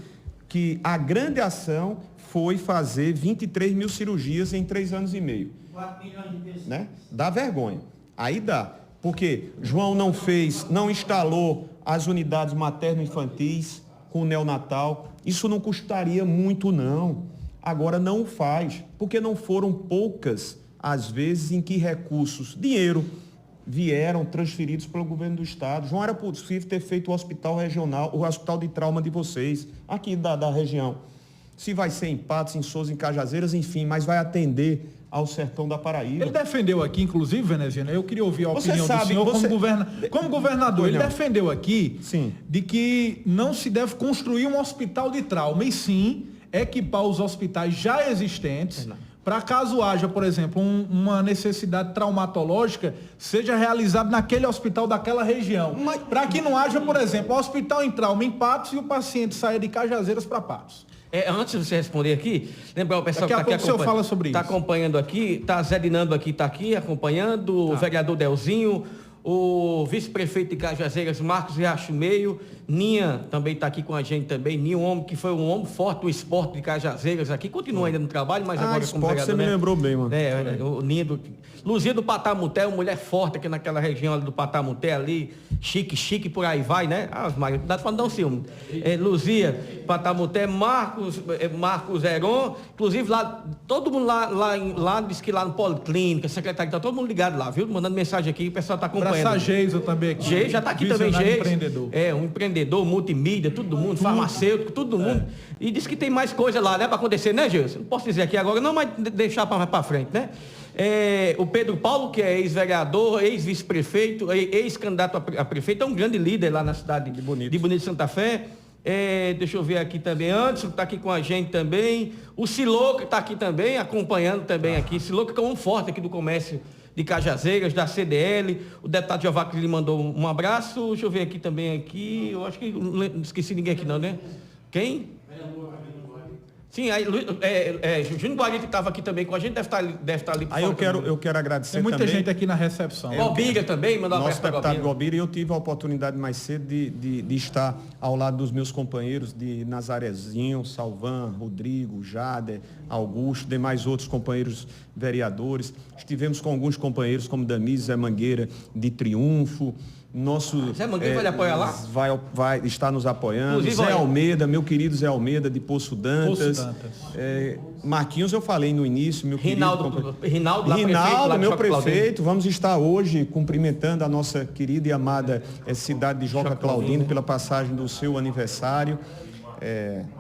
[SPEAKER 1] que a grande ação foi fazer 23 mil cirurgias em 3 anos e meio. 4 milhões de pessoas. Né? Dá vergonha. Aí dá. Porque João não instalou as unidades materno-infantis com o neonatal. Isso não custaria muito, não. Agora não o faz. Porque não foram poucas as vezes em que recursos, dinheiro, vieram transferidos pelo governo do estado. João, era possível ter feito o hospital regional, o hospital de trauma de vocês, aqui da região. se vai ser em Patos, em Souza, em Cajazeiras, enfim, mas vai atender ao sertão da Paraíba.
[SPEAKER 2] Ele defendeu aqui, inclusive, Veneziano, eu queria ouvir a opinião do senhor como governador. Ele defendeu aqui de que não se deve construir um hospital de trauma, e sim equipar os hospitais já existentes, para caso haja, por exemplo, uma necessidade traumatológica, seja realizado naquele hospital daquela região. Para que não haja, por exemplo, um hospital em trauma em Patos e o paciente saia de Cajazeiras para Patos.
[SPEAKER 3] Antes de você responder aqui, lembrar o pessoal
[SPEAKER 2] que está aqui acompanhando.
[SPEAKER 3] Está acompanhando aqui, está Zé Dinando aqui, está aqui acompanhando, o vereador Delzinho, o vice-prefeito de Cajazeiras, Marcos Riacho Meio, Ninha também está aqui com a gente também. Ninha, um homem que foi um homem forte do esporte de Cajazeiras aqui, continua ainda no trabalho, mas agora como vereador.
[SPEAKER 1] Você me lembrou bem, mano.
[SPEAKER 3] O Ninha Luzia do Patamuté, uma mulher forte aqui naquela região ali do Patamuté ali, chique, por aí vai, né? Não dá para dar um ciúme. Luzia, Patamuté, Marcos Heron, inclusive lá, todo mundo lá diz que lá no Policlínica, secretário, tá todo mundo ligado lá, viu? Mandando mensagem aqui, o pessoal está acompanhando.
[SPEAKER 2] Abraçar Geisa também aqui.
[SPEAKER 3] Geisa já está aqui também, Geisa. Um empreendedor, multimídia, todo mundo, farmacêutico, todo mundo. E diz que tem mais coisa lá, né, para acontecer, né, Geisa? Não posso dizer aqui agora, não, mas deixar para frente, né? O Pedro Paulo, que é ex-vereador, ex-vice-prefeito, ex-candidato a prefeito, é um grande líder lá na cidade de Bonito Santa Fé. Deixa eu ver aqui também, Anderson está aqui com a gente também, o Siloca está aqui também, acompanhando também aqui, Siloca que é um forte aqui do comércio de Cajazeiras, da CDL, o deputado Jeová que lhe mandou um abraço, deixa eu ver aqui também, eu acho que não esqueci ninguém aqui não, né? Quem? Sim, aí Júnior Guarita que estava aqui também com a gente, deve estar ali.
[SPEAKER 1] Aí eu quero agradecer
[SPEAKER 2] também. Tem muita
[SPEAKER 1] também,
[SPEAKER 2] gente aqui na recepção.
[SPEAKER 3] Gobira também, mandou um abraço para
[SPEAKER 1] Gobira. Nosso deputado Gobira, e eu tive a oportunidade mais cedo de estar ao lado dos meus companheiros de Nazarezinho, Salvan, Rodrigo, Jader, Augusto, demais outros companheiros vereadores. Estivemos com alguns companheiros como Damis, Zé Mangueira, de Triunfo.
[SPEAKER 3] Zé Mangueira vai lhe apoiar lá?
[SPEAKER 1] Vai estar nos apoiando.
[SPEAKER 3] Inclusive,
[SPEAKER 1] Zé Almeida, meu querido Zé Almeida, de Poço Dantas. Marquinhos, eu falei no início, meu
[SPEAKER 3] Rinaldo,
[SPEAKER 1] meu prefeito. Vamos estar hoje cumprimentando a nossa querida e amada cidade de Joca Claudino pela passagem do seu aniversário.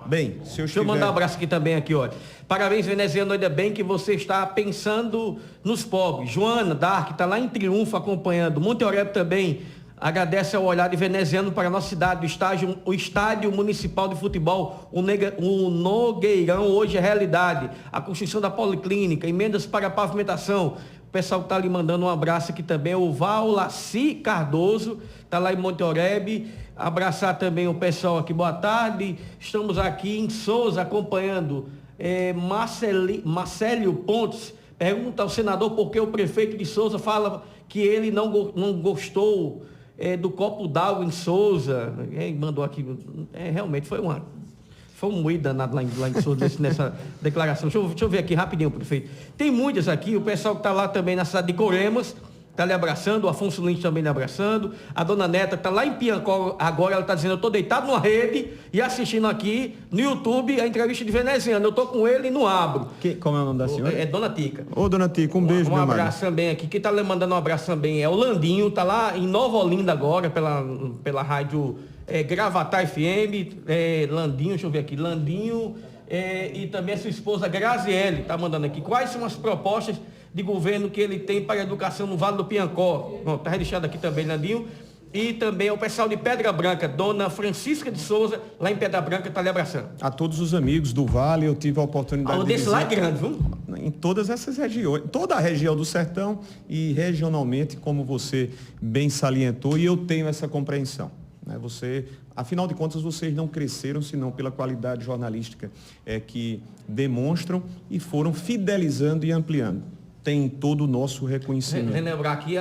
[SPEAKER 3] Deixa eu mandar um abraço aqui também, olha. Parabéns, Veneziano, ainda bem que você está pensando nos pobres. Joana Dark está lá em Triunfo acompanhando. Monte Aurélio também agradece ao olhar de Veneziano para a nossa cidade, o estádio municipal de futebol, o Nogueirão, hoje é realidade. A construção da policlínica, emendas para a pavimentação. O pessoal que está ali mandando um abraço aqui também, o Valaci Cardoso, está lá em Monte Aurélio. Abraçar também o pessoal aqui, boa tarde. Estamos aqui em Souza acompanhando. Marcélio Pontes pergunta ao senador por que o prefeito de Souza fala que ele não gostou do copo d'água em Souza. Mandou aqui. Realmente foi um moído danado lá em Souza nessa declaração. Deixa eu ver aqui rapidinho, prefeito. Tem muitas aqui, o pessoal que está lá também na cidade de Coremas está lhe abraçando, o Afonso Lins também lhe abraçando, a dona Neta está lá em Piancó agora, ela está dizendo, eu estou deitado numa rede e assistindo aqui no YouTube a entrevista de Veneziano, eu estou com ele e não abro.
[SPEAKER 1] Como é o nome da senhora?
[SPEAKER 3] É Dona Tica.
[SPEAKER 1] Ô, Dona Tica, um beijo, meu
[SPEAKER 3] abraço amado. Também aqui, quem está lhe mandando um abraço também é o Landinho, está lá em Nova Olinda agora, pela rádio Gravatar FM, Landinho, deixa eu ver aqui, Landinho, e também a sua esposa Graziele, está mandando aqui, quais são as propostas de governo que ele tem para a educação no Vale do Piancó. Está registrado aqui também, Landinho. E também o pessoal de Pedra Branca, Dona Francisca de Souza, lá em Pedra Branca, está lhe abraçando.
[SPEAKER 1] A todos os amigos do Vale, eu tive a oportunidade de dizer...
[SPEAKER 3] lá é grande, viu?
[SPEAKER 1] Em todas essas regiões, toda a região do Sertão e regionalmente, como você bem salientou, e eu tenho essa compreensão. Afinal de contas, vocês não cresceram senão pela qualidade jornalística que demonstram e foram fidelizando e ampliando. Tem todo o nosso reconhecimento.
[SPEAKER 3] Relembrar aqui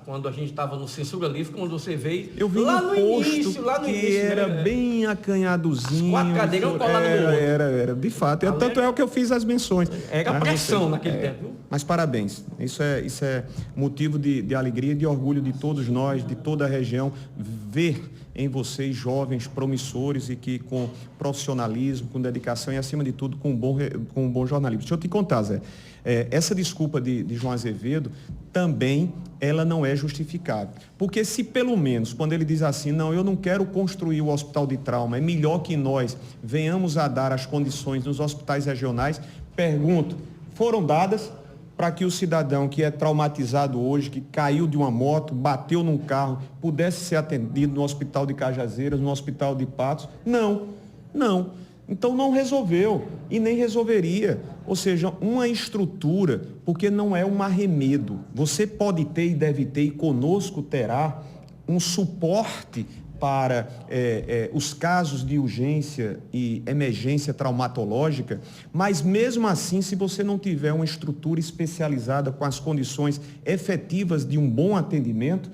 [SPEAKER 3] quando a gente estava no Censura Livre, quando você veio.
[SPEAKER 1] Eu vi
[SPEAKER 3] lá
[SPEAKER 1] no início, que era bem acanhadozinho.
[SPEAKER 3] As 4 cadeiras um colado no outro.
[SPEAKER 1] Era, de fato. Tanto é o que eu fiz as menções.
[SPEAKER 3] Era pressão naquele tempo.
[SPEAKER 1] Mas parabéns. Isso é motivo de alegria e de orgulho de todos nós, de toda a região, ver em vocês jovens promissores e que com profissionalismo, com dedicação e, acima de tudo, com um bom jornalismo. Deixa eu te contar, Zé. Essa desculpa de João Azevedo também ela não é justificável. Porque se pelo menos, quando ele diz assim, não, eu não quero construir o hospital de trauma, é melhor que nós venhamos a dar as condições nos hospitais regionais, pergunto, foram dadas para que o cidadão que é traumatizado hoje, que caiu de uma moto, bateu num carro, pudesse ser atendido no hospital de Cajazeiras, no hospital de Patos? Não. Então não resolveu e nem resolveria. Ou seja, uma estrutura, porque não é um arremedo. Você pode ter e deve ter, e conosco terá, um suporte para os casos de urgência e emergência traumatológica, mas mesmo assim, se você não tiver uma estrutura especializada com as condições efetivas de um bom atendimento,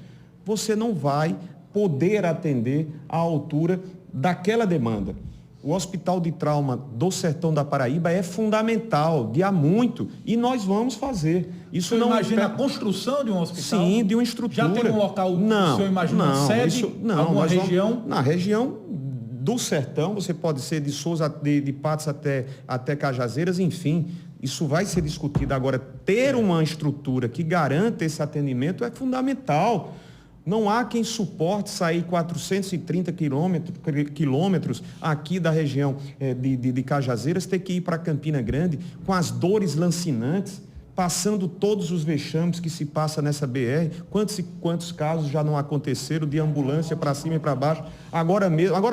[SPEAKER 1] você não vai poder atender à altura daquela demanda. O Hospital de Trauma do Sertão da Paraíba é fundamental, de há muito, e nós vamos fazer.
[SPEAKER 2] Isso não imagina a construção de um hospital?
[SPEAKER 1] Sim, de uma estrutura.
[SPEAKER 2] Já tem um local,
[SPEAKER 1] não,
[SPEAKER 2] o senhor imagina uma sede, alguma região?
[SPEAKER 1] Na região do Sertão, você pode ser de Souza, de Patos até Cajazeiras, enfim, isso vai ser discutido. Agora, ter uma estrutura que garanta esse atendimento é fundamental. Não há quem suporte sair 430 quilômetros aqui da região de Cajazeiras, ter que ir para Campina Grande com as dores lancinantes, passando todos os vexames que se passa nessa BR. Quantos casos já não aconteceram de ambulância para cima e para baixo? Agora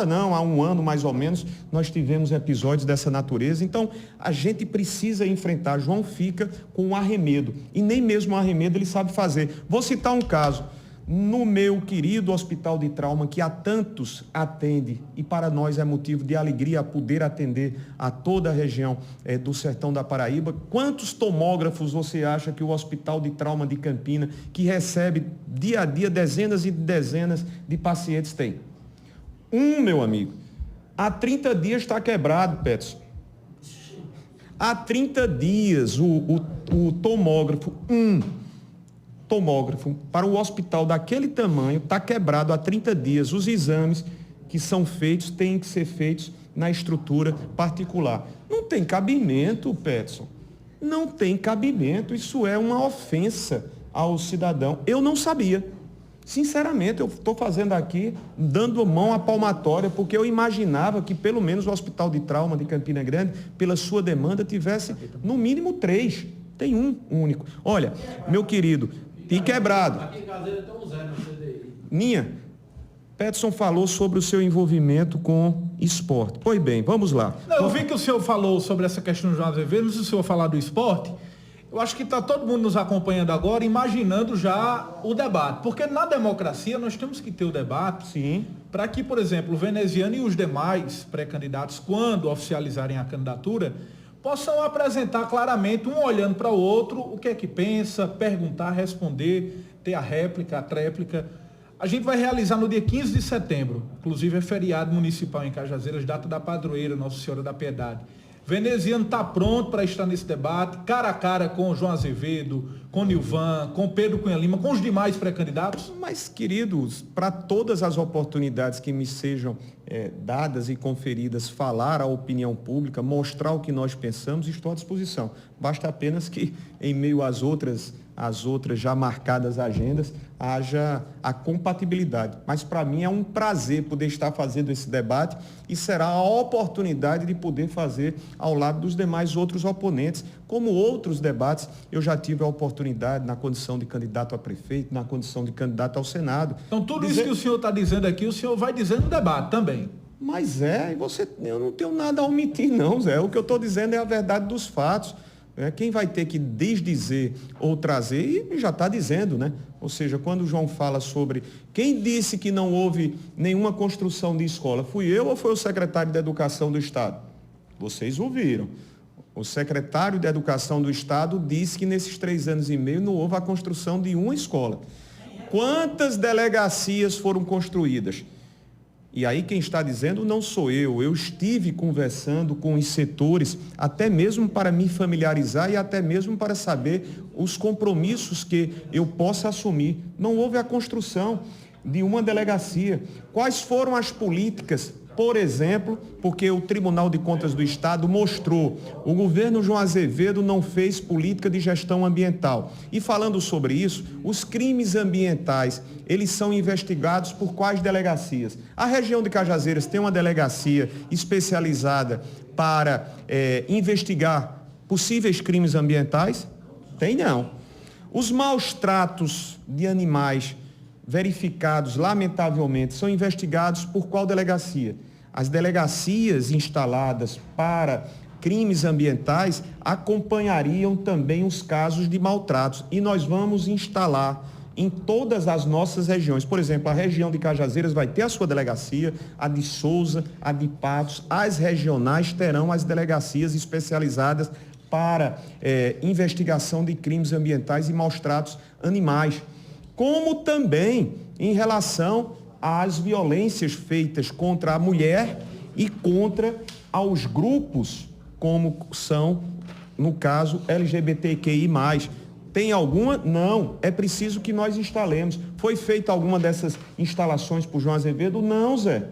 [SPEAKER 1] não, há um ano mais ou menos, nós tivemos episódios dessa natureza. Então, a gente precisa enfrentar. João fica com um arremedo, e nem mesmo um arremedo ele sabe fazer. Vou citar um caso. No meu querido Hospital de Trauma, que a tantos atende, e para nós é motivo de alegria poder atender a toda a região do Sertão da Paraíba, quantos tomógrafos você acha que o Hospital de Trauma de Campina, que recebe dia a dia dezenas e dezenas de pacientes, tem? Meu amigo. Há 30 dias está quebrado, Peterson. Há 30 dias o tomógrafo, tomógrafo para o hospital daquele tamanho está quebrado há 30 dias. Os exames que são feitos têm que ser feitos na estrutura particular. Não tem cabimento, Peterson. Não tem cabimento. Isso é uma ofensa ao cidadão. Eu não sabia. Sinceramente, eu estou fazendo aqui, dando mão à palmatória, porque eu imaginava que pelo menos o Hospital de Trauma de Campina Grande, pela sua demanda, tivesse no mínimo 3. Tem um único. Olha, meu querido, e quebrado. Aqui em Caseira tem um Zé no CDI. Ninha, Peterson falou sobre o seu envolvimento com esporte. Pois bem, vamos lá.
[SPEAKER 2] Não, eu vi que o senhor falou sobre essa questão do João Azevedo, se o senhor falar do esporte, eu acho que está todo mundo nos acompanhando agora, imaginando já o debate. Porque na democracia nós temos que ter o debate.
[SPEAKER 1] Sim. Para
[SPEAKER 2] que, por exemplo, o veneziano e os demais pré-candidatos, quando oficializarem a candidatura, possam apresentar claramente, um olhando para o outro, o que é que pensa, perguntar, responder, ter a réplica, a tréplica. A gente vai realizar no dia 15 de setembro, inclusive é feriado municipal em Cajazeiras, data da padroeira Nossa Senhora da Piedade. Veneziano está pronto para estar nesse debate, cara a cara com o João Azevedo, com o Nilvan, com Pedro Cunha Lima, com os demais pré-candidatos?
[SPEAKER 1] Mas, queridos, para todas as oportunidades que me sejam dadas e conferidas, falar à opinião pública, mostrar o que nós pensamos, estou à disposição. Basta apenas que, em meio às outras já marcadas agendas, haja a compatibilidade. Mas para mim é um prazer poder estar fazendo esse debate e será a oportunidade de poder fazer ao lado dos demais outros oponentes, como outros debates eu já tive a oportunidade na condição de candidato a prefeito, na condição de candidato ao Senado.
[SPEAKER 2] Então tudo isso que o senhor está dizendo aqui, o senhor vai dizer no debate também.
[SPEAKER 1] Mas eu não tenho nada a omitir não, Zé. O que eu estou dizendo é a verdade dos fatos. Quem vai ter que desdizer ou trazer, e já está dizendo, né? Ou seja, quando o João fala sobre quem disse que não houve nenhuma construção de escola, fui eu ou foi o secretário de Educação do Estado? Vocês ouviram. O secretário de Educação do Estado disse que nesses 3 anos e meio não houve a construção de uma escola. Quantas delegacias foram construídas? E aí quem está dizendo não sou eu estive conversando com os setores, até mesmo para me familiarizar e até mesmo para saber os compromissos que eu possa assumir. Não houve a construção de uma delegacia. Quais foram as políticas Por exemplo, porque o Tribunal de Contas do Estado mostrou, o governo João Azevedo não fez política de gestão ambiental. E falando sobre isso, os crimes ambientais, eles são investigados por quais delegacias? A região de Cajazeiras tem uma delegacia especializada para investigar possíveis crimes ambientais? Tem não. Os maus tratos de animais verificados, lamentavelmente, são investigados por qual delegacia? As delegacias instaladas para crimes ambientais acompanhariam também os casos de maltratos. E nós vamos instalar em todas as nossas regiões. Por exemplo, a região de Cajazeiras vai ter a sua delegacia, a de Souza, a de Patos. As regionais terão as delegacias especializadas para investigação de crimes ambientais e maus tratos animais. Como também em relação às violências feitas contra a mulher e contra aos grupos, como são, no caso, LGBTQI+. Tem alguma? Não. É preciso que nós instalemos. Foi feita alguma dessas instalações por João Azevedo? Não, Zé.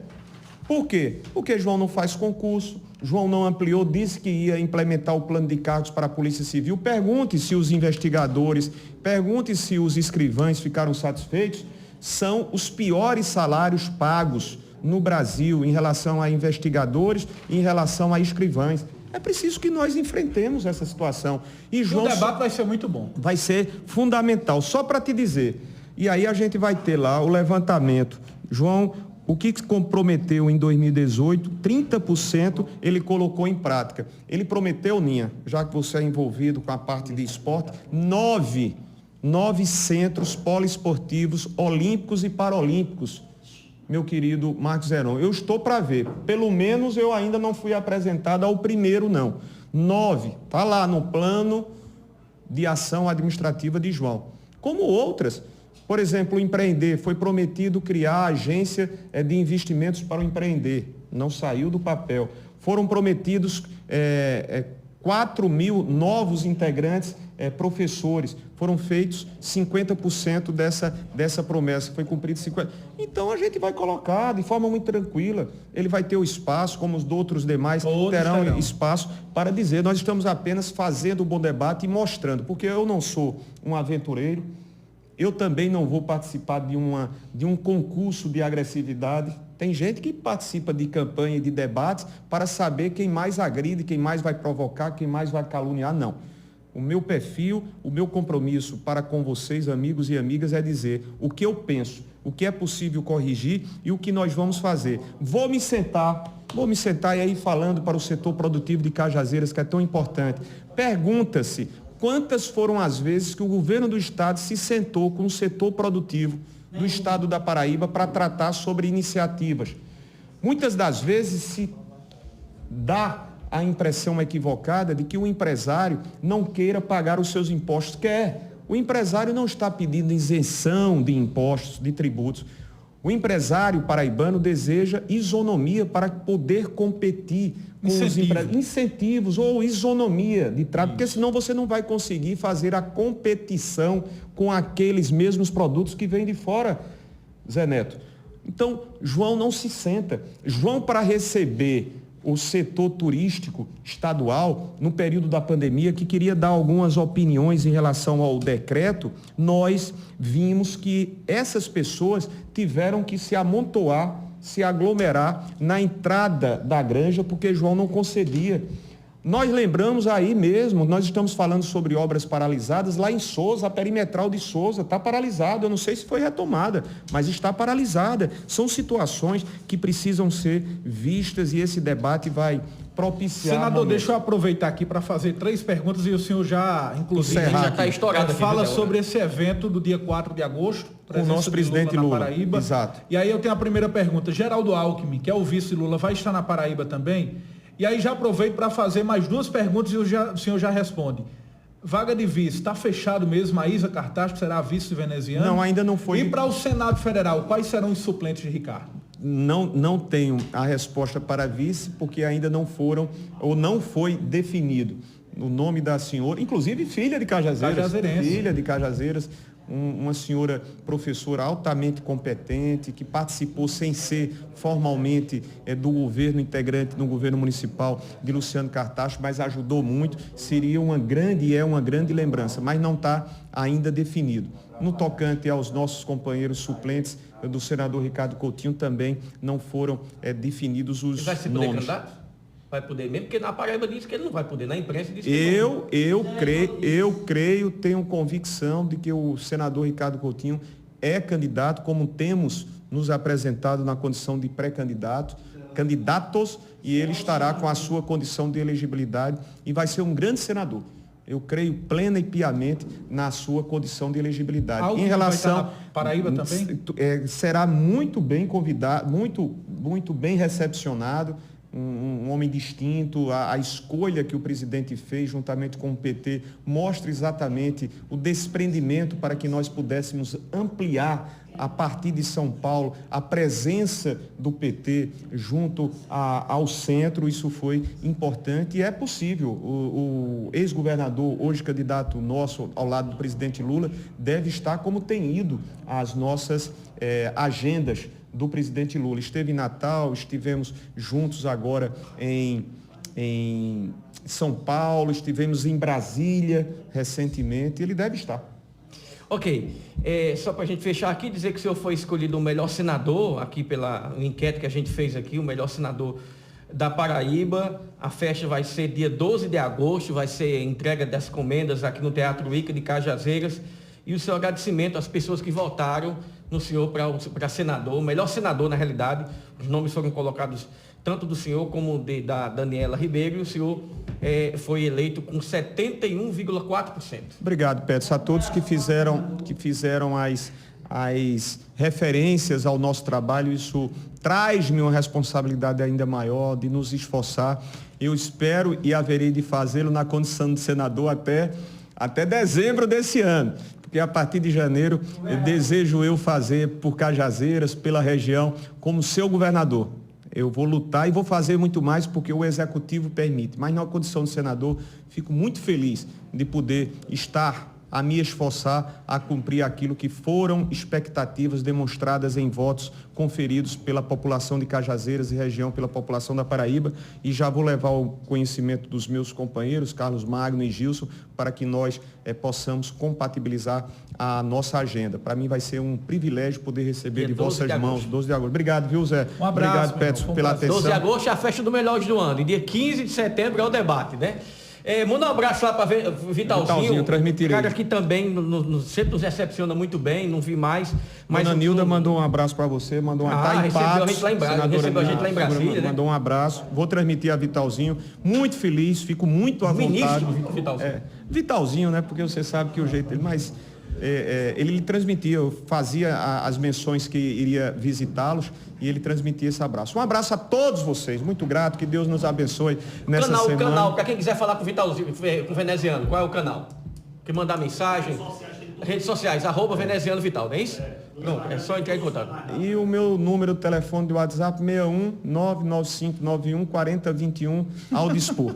[SPEAKER 1] Por quê? Porque João não faz concurso, João não ampliou, disse que ia implementar o plano de cargos para a Polícia Civil. Pergunte se os investigadores, pergunte se os escrivães ficaram satisfeitos. São os piores salários pagos no Brasil em relação a investigadores e em relação a escrivães. É preciso que nós enfrentemos essa situação. E João,
[SPEAKER 2] o debate vai ser muito bom.
[SPEAKER 1] Vai ser fundamental. Só para te dizer, e aí a gente vai ter lá o levantamento. João, o que comprometeu em 2018, 30% ele colocou em prática. Ele prometeu, Ninha, já que você é envolvido com a parte de esporte, 9 centros poliesportivos olímpicos e paralímpicos. Meu querido Marcos Heron, eu estou para ver. Pelo menos eu ainda não fui apresentado ao primeiro, não. 9, está lá no plano de ação administrativa de João. Como outras. Por exemplo, o Empreender, foi prometido criar a agência de investimentos para o empreender, não saiu do papel. Foram prometidos 4 mil novos integrantes, professores, foram feitos 50% dessa promessa, foi cumprido 50%. Então a gente vai colocar de forma muito tranquila, ele vai ter o espaço, como os outros demais terão espaço para dizer, nós estamos apenas fazendo o bom debate e mostrando, porque eu não sou um aventureiro, eu também não vou participar de um concurso de agressividade. Tem gente que participa de campanha e de debates para saber quem mais agride, quem mais vai provocar, quem mais vai caluniar. Não. O meu perfil, o meu compromisso para com vocês, amigos e amigas, é dizer o que eu penso, o que é possível corrigir e o que nós vamos fazer. Vou me sentar e aí falando para o setor produtivo de Cajazeiras, que é tão importante. Pergunta-se, quantas foram as vezes que o governo do estado se sentou com o setor produtivo do estado da Paraíba para tratar sobre iniciativas? Muitas das vezes se dá a impressão equivocada de que o empresário não queira pagar os seus impostos. Quer. O empresário não está pedindo isenção de impostos, de tributos. O empresário paraibano deseja isonomia para poder competir com os incentivos ou isonomia de trato, porque senão você não vai conseguir fazer a competição com aqueles mesmos produtos que vêm de fora, Zé Neto. Então, João não se senta. João, para receber o setor turístico estadual, no período da pandemia, que queria dar algumas opiniões em relação ao decreto, nós vimos que essas pessoas tiveram que se amontoar, se aglomerar na entrada da granja, porque João não concedia. Nós lembramos aí mesmo, nós estamos falando sobre obras paralisadas, lá em Souza, a perimetral de Souza está paralisada, eu não sei se foi retomada, mas está paralisada. São situações que precisam ser vistas e esse debate vai propiciar...
[SPEAKER 2] Senador, deixa eu aproveitar aqui para fazer 3 perguntas e o senhor já, inclusive,
[SPEAKER 3] já está estourado.
[SPEAKER 2] Fala sobre esse evento do dia 4 de agosto,
[SPEAKER 1] com o nosso presidente Lula
[SPEAKER 2] na Paraíba.
[SPEAKER 1] Exato.
[SPEAKER 2] E aí eu tenho a primeira pergunta, Geraldo Alckmin, que é o vice Lula, vai estar na Paraíba também? E aí já aproveito para fazer mais 2 perguntas e o senhor já responde. Vaga de vice, está fechado mesmo a Isa Cartaz, que será a vice veneziana?
[SPEAKER 1] Não, ainda não foi.
[SPEAKER 2] E para o Senado Federal, quais serão os suplentes de Ricardo?
[SPEAKER 1] Não tenho a resposta para vice, porque ainda não foram, ou não foi definido o nome da senhora, inclusive filha de Cajazeiras.
[SPEAKER 2] Cajazeirense.
[SPEAKER 1] Filha de Cajazeiras, uma senhora professora altamente competente, que participou sem ser formalmente do governo, integrante no governo municipal de Luciano Cartacho, mas ajudou muito. Seria uma grande e é uma grande lembrança, mas não está ainda definido. No tocante aos nossos companheiros suplentes do senador Ricardo Coutinho, também não foram definidos os
[SPEAKER 3] vai ser
[SPEAKER 1] nomes.
[SPEAKER 3] candidato? Vai poder mesmo? Porque na Paraíba diz que ele não vai poder, na imprensa diz que
[SPEAKER 1] eu creio, tenho convicção de que o senador Ricardo Coutinho é candidato, como temos nos apresentado na condição de candidatos, e ele estará com a sua condição de elegibilidade e vai ser um grande senador. Eu creio plena e piamente na sua condição de elegibilidade.
[SPEAKER 2] Algo
[SPEAKER 1] em relação
[SPEAKER 2] vai estar na Paraíba também?
[SPEAKER 1] Será muito bem convidado, muito bem recepcionado, um homem distinto. A escolha que o presidente fez juntamente com o PT mostra exatamente o desprendimento para que nós pudéssemos ampliar a partir de São Paulo a presença do PT junto ao centro. Isso foi importante e é possível. O ex-governador, hoje candidato nosso ao lado do presidente Lula, deve estar como tem ido as nossas agendas do presidente Lula. Esteve em Natal, estivemos juntos agora em São Paulo, estivemos em Brasília recentemente, ele deve estar.
[SPEAKER 3] Ok, só para a gente fechar aqui, dizer que o senhor foi escolhido o melhor senador, aqui pela enquete que a gente fez aqui, o melhor senador da Paraíba. A festa vai ser dia 12 de agosto, vai ser entrega das comendas aqui no Teatro Ica de Cajazeiras. E o seu agradecimento às pessoas que votaram no senhor para senador, o melhor senador na realidade. Os nomes foram colocados tanto do senhor como da Daniela Ribeiro, e o senhor foi eleito com 71,4%.
[SPEAKER 1] Obrigado, Pedro. A todos que fizeram as referências ao nosso trabalho, isso traz-me uma responsabilidade ainda maior de nos esforçar. Eu espero e haverei de fazê-lo na condição de senador até dezembro desse ano. Porque a partir de janeiro, desejo eu fazer por Cajazeiras, pela região, como seu governador. Eu vou lutar e vou fazer muito mais porque o executivo permite. Mas na condição de senador, fico muito feliz de poder estar a me esforçar a cumprir aquilo que foram expectativas demonstradas em votos conferidos pela população de Cajazeiras e região, pela população da Paraíba, e já vou levar o conhecimento dos meus companheiros, Carlos Magno e Gilson, para que nós possamos compatibilizar a nossa agenda. Para mim vai ser um privilégio poder receber de vossas mãos, 12 de agosto. Obrigado, viu, Zé?
[SPEAKER 2] Um abraço.
[SPEAKER 1] Obrigado, Petro, pela atenção.
[SPEAKER 3] 12 de agosto é a festa do Melhores do Ano, e dia 15 de setembro é o debate, né? Manda um abraço lá para Vitalzinho,
[SPEAKER 1] transmitirei.
[SPEAKER 3] Cara que também sempre nos recepciona muito bem, não vi mais. Mas
[SPEAKER 1] Ana Nilda mandou um abraço para você, mandou
[SPEAKER 3] recebeu a gente lá em Brasília, né?
[SPEAKER 1] Mandou um abraço, vou transmitir a Vitalzinho, muito feliz, fico muito à vontade.
[SPEAKER 3] Vitalzinho.
[SPEAKER 1] Vitalzinho, né, porque você sabe que o jeito dele, mas ele transmitia, eu fazia as menções que iria visitá-los e ele transmitia esse abraço. Um abraço a todos vocês, muito grato, que Deus nos abençoe nessa semana.
[SPEAKER 3] O canal, para quem quiser falar com o Vitalzinho, com o Veneziano, qual é o canal? Quer mandar mensagem? Redes sociais, @Veneziano Vital, não é isso? Pronto, é só entrar em contato.
[SPEAKER 1] E o meu número de telefone de WhatsApp, 61 99591 4021, ao dispor.